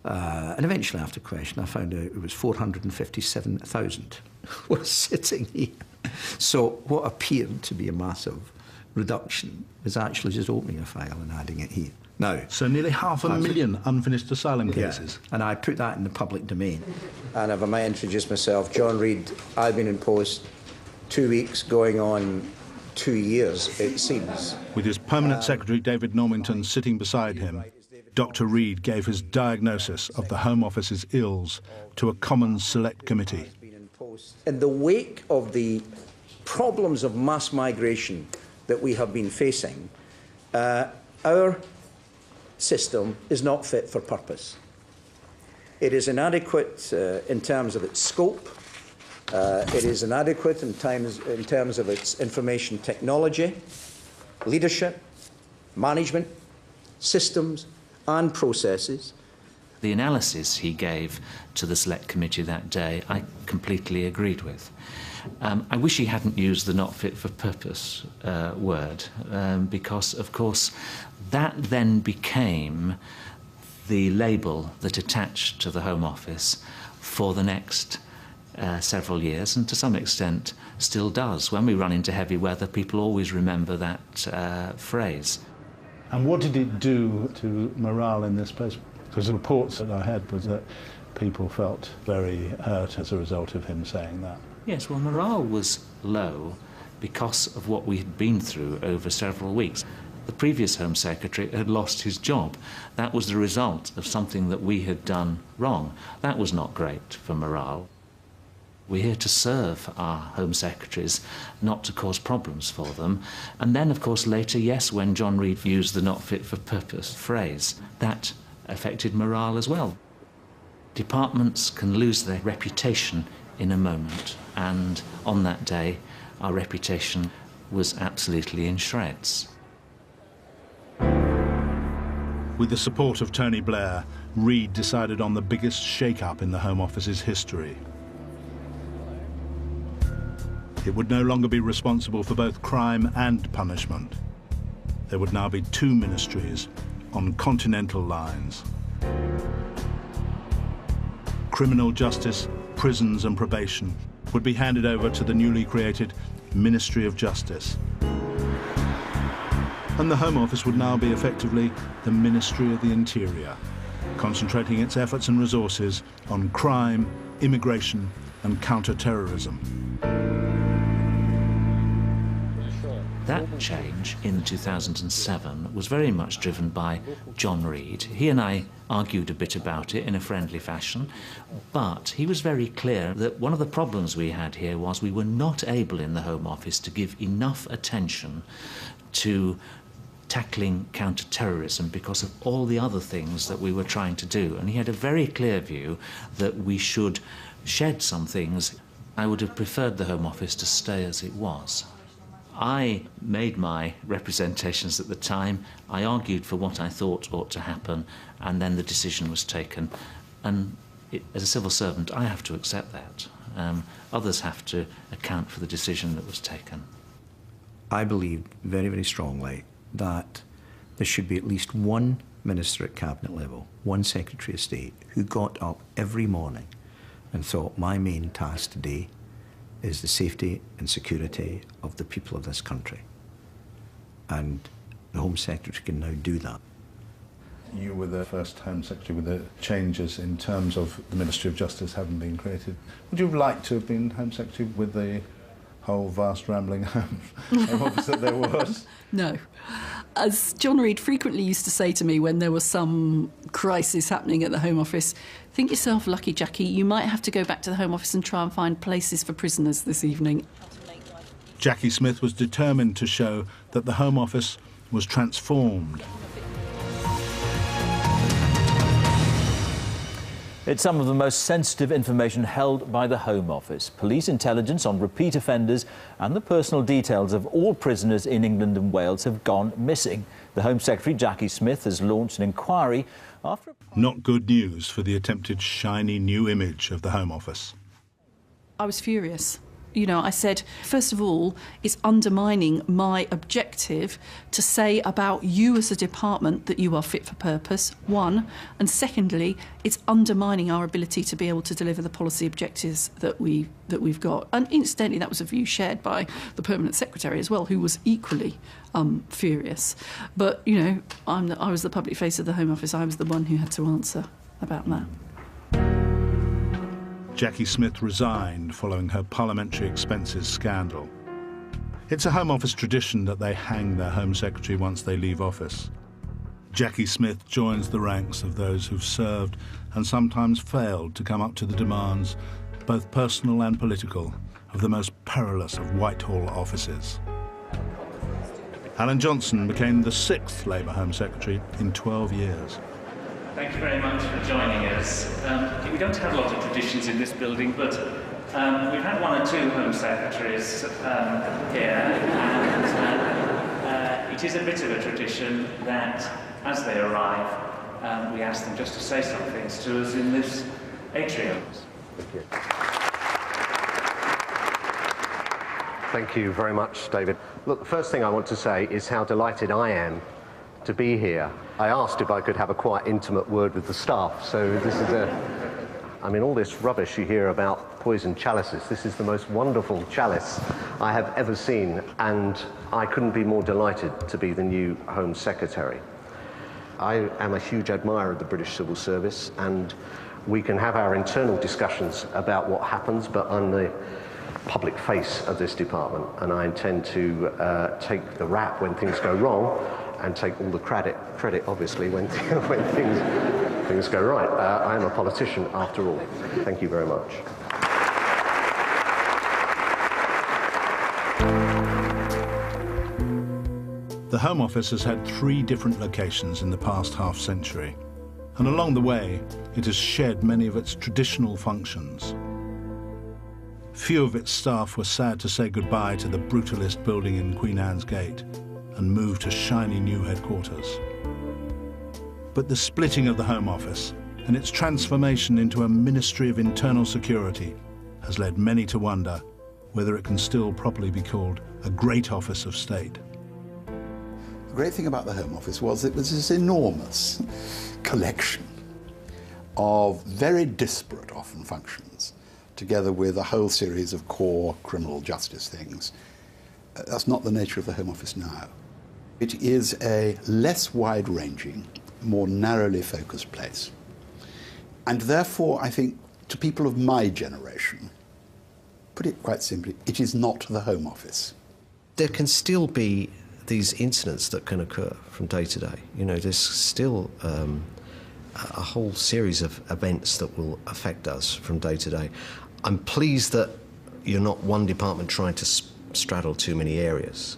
And eventually, after question, I found out it was 457,000 was sitting here. So what appeared to be a massive reduction is actually just opening a file and adding it here. Now, so nearly 500,000 unfinished asylum cases. Yeah, and I put that in the public domain. And if I might introduce myself, John Reed, I've been in post 2 weeks, going on 2 years, it seems. With his permanent secretary, David Normington, sitting beside him, Dr. Reed gave his diagnosis of the Home Office's ills to a common select committee. In the wake of the problems of mass migration that we have been facing, our system is not fit for purpose. It is inadequate in terms of its scope. It is inadequate in terms of its information technology, leadership, management, systems and processes. The analysis he gave to the Select Committee that day, I completely agreed with. I wish he hadn't used the not fit for purpose word, because, of course, that then became the label that attached to the Home Office for the next several years, and to some extent still does. When we run into heavy weather, people always remember that phrase. And what did it do to morale in this place? Because the reports that I had was that people felt very hurt as a result of him saying that. Yes, well, morale was low because of what we had been through over several weeks. The previous Home Secretary had lost his job. That was the result of something that we had done wrong. That was not great for morale. We're here to serve our Home Secretaries, not to cause problems for them. And then, of course, later, yes, when John Reid used the not fit for purpose phrase, that affected morale as well. Departments can lose their reputation in a moment, and on that day, our reputation was absolutely in shreds. With the support of Tony Blair, Reid decided on the biggest shake-up in the Home Office's history. It would no longer be responsible for both crime and punishment. There would now be two ministries on continental lines. Criminal justice, prisons and probation would be handed over to the newly created Ministry of Justice. And the Home Office would now be effectively the Ministry of the Interior, concentrating its efforts and resources on crime, immigration and counter-terrorism. That change in 2007 was very much driven by John Reid. He and I argued a bit about it in a friendly fashion, but he was very clear that one of the problems we had here was we were not able in the Home Office to give enough attention to tackling counter-terrorism because of all the other things that we were trying to do. And he had a very clear view that we should shed some things. I would have preferred the Home Office to stay as it was. I made my representations at the time. I argued for what I thought ought to happen, and then the decision was taken. And as a civil servant, I have to accept that. Others have to account for the decision that was taken. I believe very, very strongly that there should be at least one minister at cabinet level, one Secretary of State, who got up every morning and thought, my main task today is the safety and security of the people of this country. And the Home Secretary can now do that. You were the first Home Secretary with the changes in terms of the Ministry of Justice having been created. Would you like to have been Home Secretary with the whole vast rambling Home Office that there was? No. As John Reid frequently used to say to me when there was some crisis happening at the Home Office, think yourself lucky, Jackie, you might have to go back to the Home Office and try and find places for prisoners this evening. Jackie Smith was determined to show that the Home Office was transformed. It's some of the most sensitive information held by the Home Office. Police intelligence on repeat offenders and the personal details of all prisoners in England and Wales have gone missing. The Home Secretary, Jackie Smith, has launched an inquiry after... Not good news for the attempted shiny new image of the Home Office. I was furious. You know, I said, first of all, it's undermining my objective to say about you as a department that you are fit for purpose, one. And secondly, it's undermining our ability to be able to deliver the policy objectives that we've got. And incidentally, that was a view shared by the Permanent Secretary as well, who was equally furious. But, you know, I was the public face of the Home Office. I was the one who had to answer about that. Jackie Smith resigned following her parliamentary expenses scandal. It's a Home Office tradition that they hang their Home Secretary once they leave office. Jackie Smith joins the ranks of those who've served and sometimes failed to come up to the demands, both personal and political, of the most perilous of Whitehall offices. Alan Johnson became the 6th Labour Home Secretary in 12 years. Thank you very much for joining us. We don't have a lot of traditions in this building, but we've had one or two Home Secretaries here, and it is a bit of a tradition that as they arrive, and we ask them just to say some things to us in this atrium. Thank you. Thank you very much, David. Look, the first thing I want to say is how delighted I am to be here. I asked if I could have a quite intimate word with the staff, so this is I mean, all this rubbish you hear about poisoned chalices, this is the most wonderful chalice I have ever seen, and I couldn't be more delighted to be the new Home Secretary. I am a huge admirer of the British Civil Service, and we can have our internal discussions about what happens, but I'm the public face of this department, and I intend to take the rap when things go wrong and take all the credit obviously, when things go right. I am a politician after all. Thank you very much. The Home Office has had 3 different locations in the past half-century, and along the way, it has shed many of its traditional functions. Few of its staff were sad to say goodbye to the brutalist building in Queen Anne's Gate and move to shiny new headquarters. But the splitting of the Home Office and its transformation into a Ministry of Internal Security has led many to wonder whether it can still properly be called a great office of state. The great thing about the Home Office was it was this enormous collection of very disparate, often, functions, together with a whole series of core criminal justice things. That's not the nature of the Home Office now. It is a less wide-ranging, more narrowly focused place. And therefore, I think, to people of my generation, put it quite simply, it is not the Home Office. There can still be these incidents that can occur from day to day. You know, there's still a whole series of events that will affect us from day to day. I'm pleased that you're not one department trying to straddle too many areas.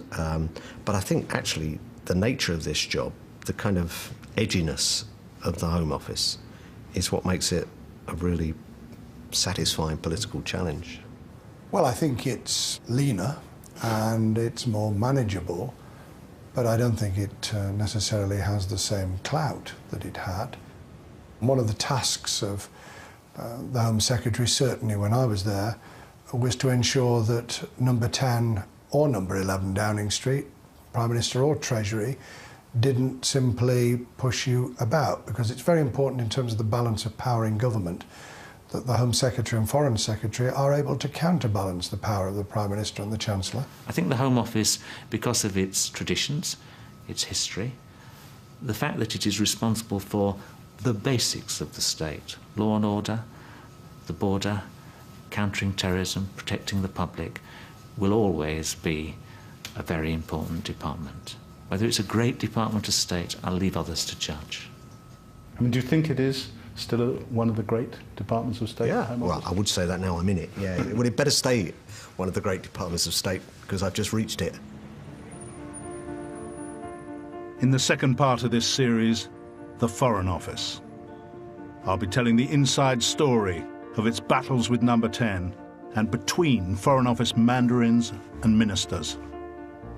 But I think actually the nature of this job, the kind of edginess of the Home Office, is what makes it a really satisfying political challenge. Well, I think it's leaner and it's more manageable, but I don't think it necessarily has the same clout that it had. One of the tasks of the Home Secretary, certainly when I was there, was to ensure that number 10 or number 11 Downing Street, Prime Minister or Treasury, didn't simply push you about, because it's very important in terms of the balance of power in government that the Home Secretary and Foreign Secretary are able to counterbalance the power of the Prime Minister and the Chancellor. I think the Home Office, because of its traditions, its history, the fact that it is responsible for the basics of the state, law and order, the border, countering terrorism, protecting the public, will always be a very important department. Whether it's a great department of state, I'll leave others to judge. I mean, do you think it is still one of the great departments of state? Yeah, well, I would say that now I'm in it, yeah. Well, it better stay one of the great departments of state, because I've just reached it. In the second part of this series, the Foreign Office. I'll be telling the inside story of its battles with number 10 and between Foreign Office mandarins and ministers.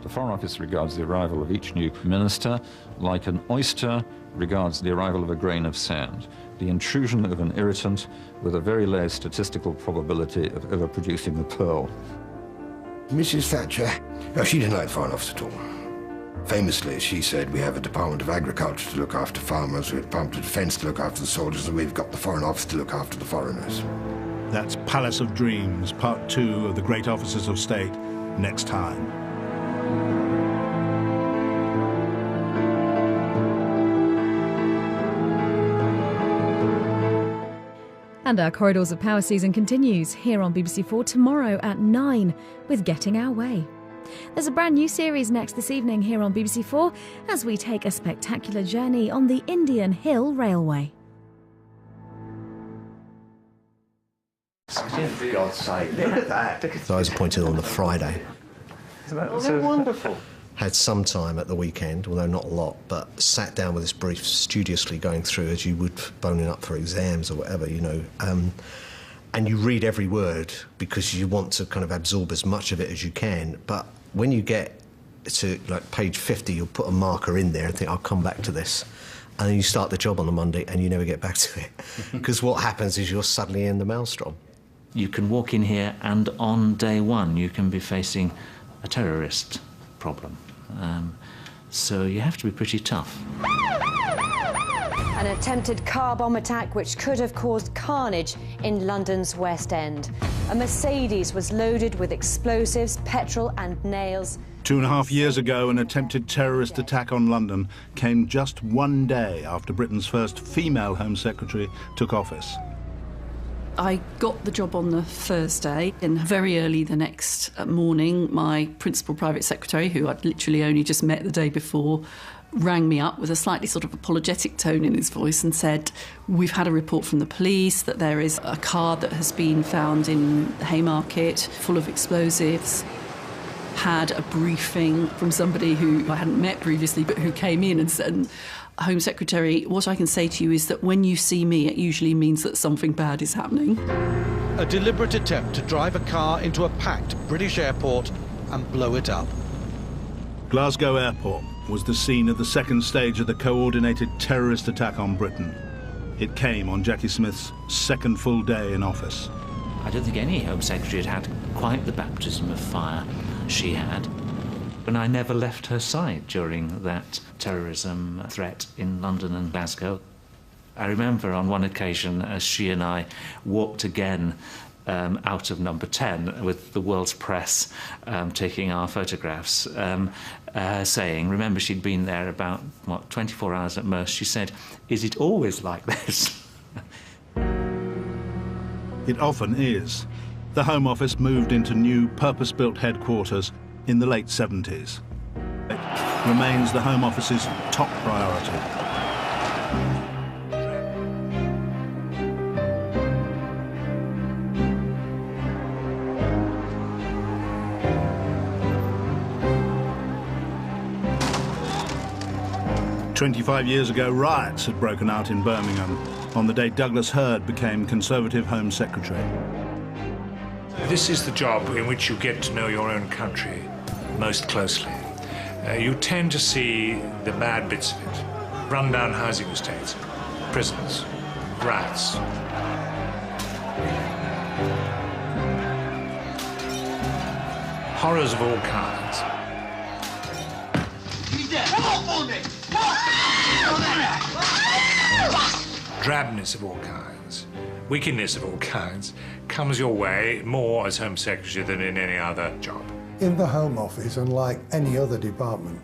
The Foreign Office regards the arrival of each new minister like an oyster regards the arrival of a grain of sand, the intrusion of an irritant with a very low statistical probability of ever producing a pearl. Mrs. Thatcher, she didn't like the Foreign Office at all. Famously, she said, we have a Department of Agriculture to look after farmers, we have a Department of Defence to look after the soldiers, and we've got the Foreign Office to look after the foreigners. That's Palace of Dreams, Part 2 of the Great Offices of State, next time. And our Corridors of Power season continues here on BBC4 tomorrow at 9 with Getting Our Way. There's a brand new series next this evening here on BBC4 as we take a spectacular journey on the Indian Hill Railway. For God's sake, look at that. So I was appointed on the Friday. Oh, they're wonderful. Had some time at the weekend, although not a lot, but sat down with this brief, studiously going through as you would boning up for exams or whatever, you know. And you read every word because you want to kind of absorb as much of it as you can. But when you get to like page 50, you'll put a marker in there and think, I'll come back to this. and then you start the job on the Monday and you never get back to it. Because what happens is you're suddenly in the maelstrom. You can walk in here and on day one you can be facing a terrorist problem. So you have to be pretty tough. An attempted car bomb attack which could have caused carnage in London's West End. A Mercedes was loaded with explosives, petrol and nails. 2.5 years ago, an attempted terrorist attack on London came just one day after Britain's first female Home Secretary took office. I got the job on the Thursday, and very early the next morning, my principal private secretary, who I'd literally only just met the day before, rang me up with a slightly sort of apologetic tone in his voice and said, "We've had a report from the police that there is a car that has been found in Haymarket full of explosives." Had a briefing from somebody who I hadn't met previously but who came in and said, "Home Secretary, what I can say to you is that when you see me, it usually means that something bad is happening." A deliberate attempt to drive a car into a packed British airport and blow it up. Glasgow Airport was the scene of the second stage of the coordinated terrorist attack on Britain. It came on Jackie Smith's second full day in office. I don't think any Home Secretary had quite the baptism of fire she had. And I never left her side during that terrorism threat in London and Glasgow. I remember on one occasion as she and I walked again out of number 10 with the world's press taking our photographs, saying, remember she'd been there about, 24 hours at most, she said, "Is it always like this?" It often is. The Home Office moved into new purpose-built headquarters in the late 70s. It remains the Home Office's top priority. "25 years ago, riots had broken out in Birmingham on the day Douglas Hurd became Conservative Home Secretary. This is the job in which you get to know your own country most closely. You tend to see the bad bits of it. Run-down housing estates, prisons, rats. Horrors of all kinds. Drabness of all kinds, wickedness of all kinds, comes your way more as Home Secretary than in any other job. In the Home Office, unlike any other department,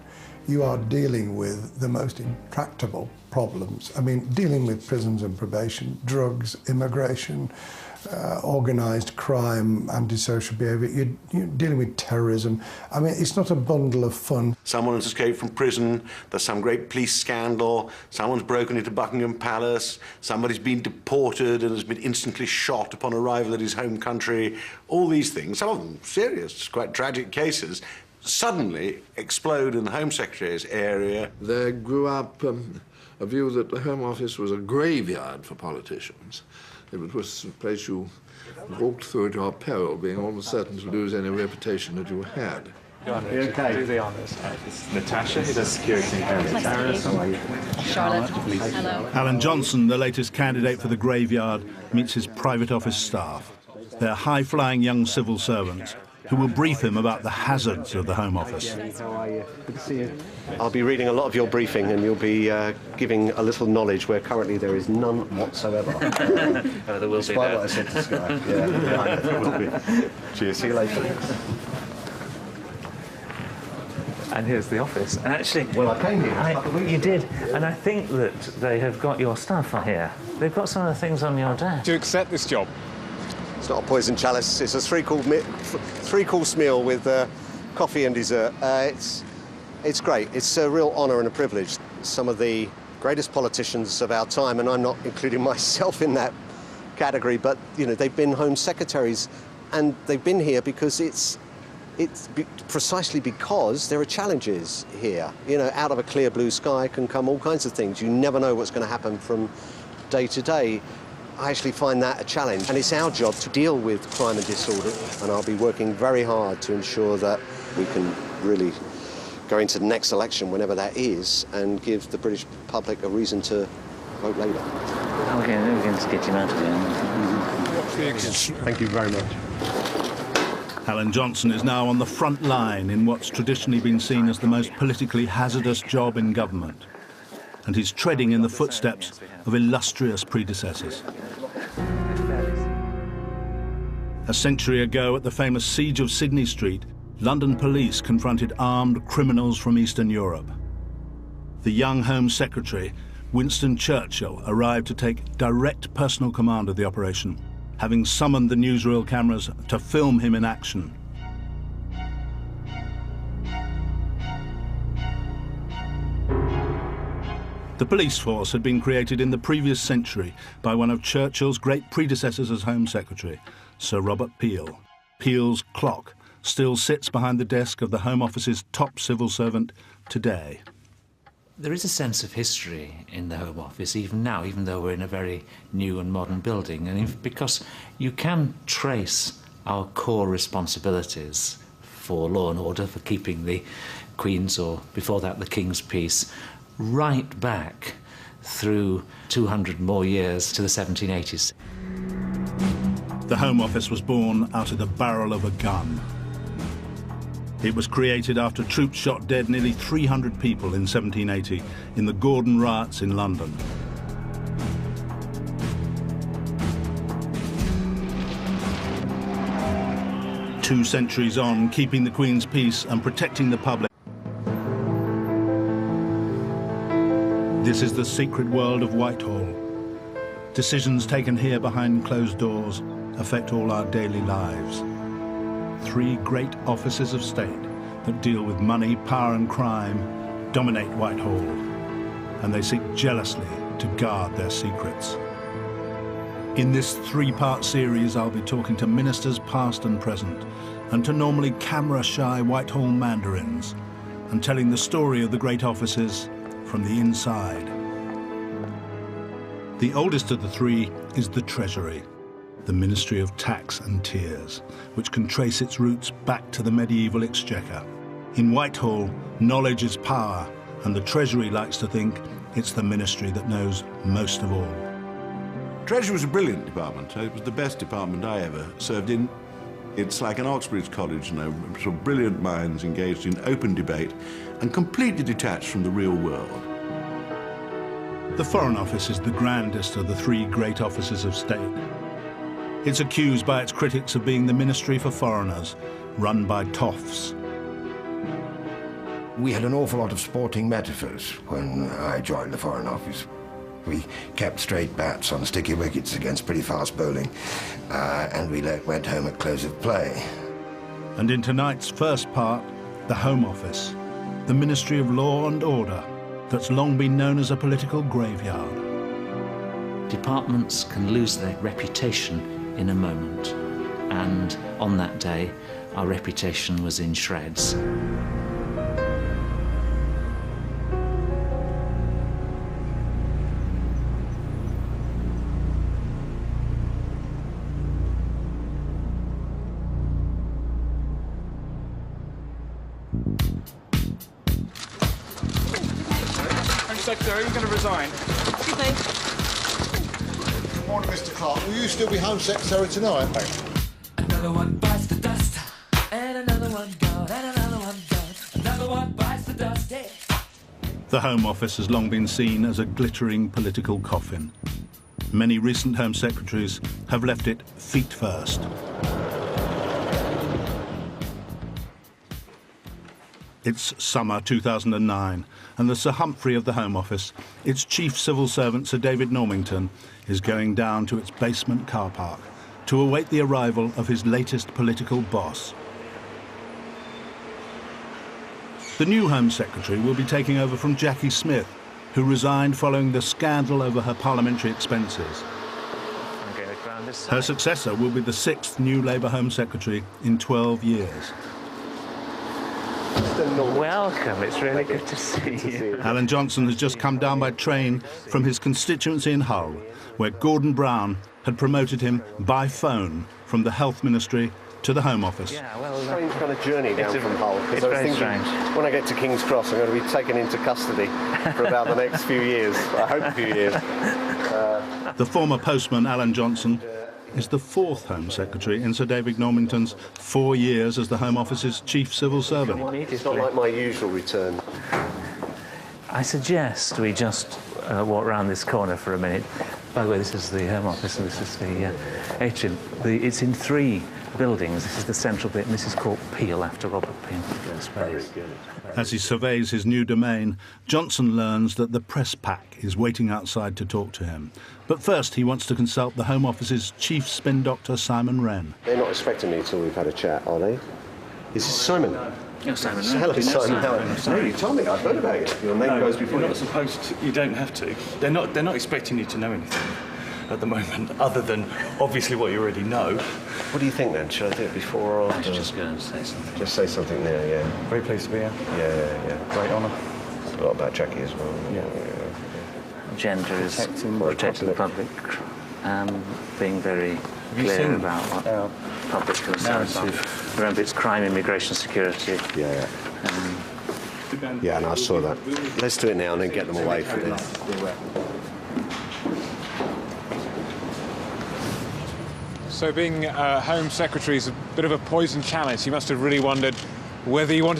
you are dealing with the most intractable problems. I mean, dealing with prisons and probation, drugs, immigration, organised crime, antisocial behaviour, you're dealing with terrorism. I mean, it's not a bundle of fun. Someone's escaped from prison, there's some great police scandal, someone's broken into Buckingham Palace, somebody's been deported and has been instantly shot upon arrival at his home country. All these things, some of them serious, quite tragic cases, suddenly explode in the Home Secretary's area. There grew up a view that the Home Office was a graveyard for politicians. It was a place you walked through at your peril, being almost certain to lose any reputation that you had. Go on, Richard. Okay. Do the honours. It's Natasha, who does security. Nice to meet you. Charlotte. Hello. Alan Johnson, the latest candidate for the graveyard, meets his private office staff. They're high-flying young civil servants who will brief him about the hazards of the Home Office. How are you? Good to see you. I'll be reading a lot of your briefing and you'll be giving a little knowledge where currently there is none whatsoever. There will Despite be what I said to Sky. Yeah, there will be. Cheers, see you later. And here's the office. And actually, well, I came here. You did, and I think that they have got your stuff here. They've got some of the things on your desk. Do you accept this job? It's not a poison chalice. It's a three-course meal with coffee and dessert. It's great. It's a real honour and a privilege. Some of the greatest politicians of our time, and I'm not including myself in that category, but you know they've been Home Secretaries, and they've been here because it's precisely because there are challenges here. You know, out of a clear blue sky can come all kinds of things. You never know what's going to happen from day to day. I actually find that a challenge, and it's our job to deal with crime and disorder, and I'll be working very hard to ensure that we can really go into the next election, whenever that is, and give the British public a reason to vote Labour. Okay, then we're going to get him out of here. Thank you very much. Alan Johnson is now on the front line in what's traditionally been seen as the most politically hazardous job in government. And he's treading in the footsteps of illustrious predecessors. A century ago, at the famous siege of Sydney Street, London police confronted armed criminals from Eastern Europe. The young Home Secretary, Winston Churchill, arrived to take direct personal command of the operation, having summoned the newsreel cameras to film him in action. The police force had been created in the previous century by one of Churchill's great predecessors as Home Secretary, Sir Robert Peel. Peel's clock still sits behind the desk of the Home Office's top civil servant today. There is a sense of history in the Home Office, even now, even though we're in a very new and modern building, and because you can trace our core responsibilities for law and order, for keeping the Queen's, or before that the King's peace, right back through 200 more years to the 1780s. The Home Office was born out of the barrel of a gun. It was created after troops shot dead nearly 300 people in 1780 in the Gordon riots in London. Two centuries on, keeping the Queen's peace and protecting the public. This is the secret world of Whitehall. Decisions taken here behind closed doors affect all our daily lives. Three great offices of state that deal with money, power and crime dominate Whitehall, and they seek jealously to guard their secrets. In this three-part series, I'll be talking to ministers past and present, and to normally camera-shy Whitehall mandarins, and telling the story of the great offices from the inside. The oldest of the three is the Treasury, the Ministry of Tax and Tears, which can trace its roots back to the medieval exchequer. In Whitehall, knowledge is power, and the Treasury likes to think it's the ministry that knows most of all. Treasury was a brilliant department. It was the best department I ever served in. It's like an Oxbridge College, you know, sort of brilliant minds engaged in open debate and completely detached from the real world. The Foreign Office is the grandest of the three great offices of state. It's accused by its critics of being the Ministry for Foreigners, run by toffs. We had an awful lot of sporting metaphors when I joined the Foreign Office. We kept straight bats on sticky wickets against pretty fast bowling, and we went home at close of play. And in tonight's first part, the Home Office, the Ministry of Law and Order, that's long been known as a political graveyard. Departments can lose their reputation in a moment, and on that day, our reputation was in shreds. Secretary, you're going to resign. Excuse me. Good morning, Mr. Clark. Will you still be Home Secretary tonight? Another one bites the dust, and another one gone, and another one done. Another one bites the dust, yeah. The Home Office has long been seen as a glittering political coffin. Many recent Home Secretaries have left it feet first. It's summer 2009, and the Sir Humphrey of the Home Office, its chief civil servant Sir David Normington, is going down to its basement car park to await the arrival of his latest political boss. The new Home Secretary will be taking over from Jackie Smith, who resigned following the scandal over her parliamentary expenses. Her successor will be the 6th new Labour Home Secretary in 12 years. Welcome, it's really good to see you. Alan Johnson has just come down by train from his constituency in Hull, where Gordon Brown had promoted him by phone from the Health Ministry to the Home Office. Yeah, well, strange kind of journey down from Hull. It's very strange. When I get to King's Cross, I'm going to be taken into custody for about the next few years. I hope a few years. The former postman, Alan Johnson, is the 4th Home Secretary in Sir David Normington's 4 years as the Home Office's chief civil servant. It's not like my usual return. I suggest we just walk round this corner for a minute. By the way, this is the Home Office and this is the atrium. It's in 3 buildings. This is the central bit and this is called Peel, after Robert Peel. Very good. As he surveys his new domain, Johnson learns that the press pack is waiting outside to talk to him. But first he wants to consult the Home Office's chief spin doctor, Simon Wren. They're not expecting me until we've had a chat, are they? Is this Simon? Yes, Simon. Hello, Simon. How are you? Tell me, I've heard about you. Your name goes before you're not supposed to. You don't have to. They're not expecting you to know anything at the moment, other than obviously what you already know. What do you think then? Should I do it before or after? Just go and say something. Just say something now, yeah. Very pleased to be here. Yeah. Great honour. It's a lot about Jackie as well. Yeah. Gender is protecting the public, being very clear about what public concerns are. Remember, it's crime, immigration, security. Yeah. Yeah, and I saw that. Let's do it now and then get them away from this. So being Home Secretary is a bit of a poison chalice. You must have really wondered whether you wanted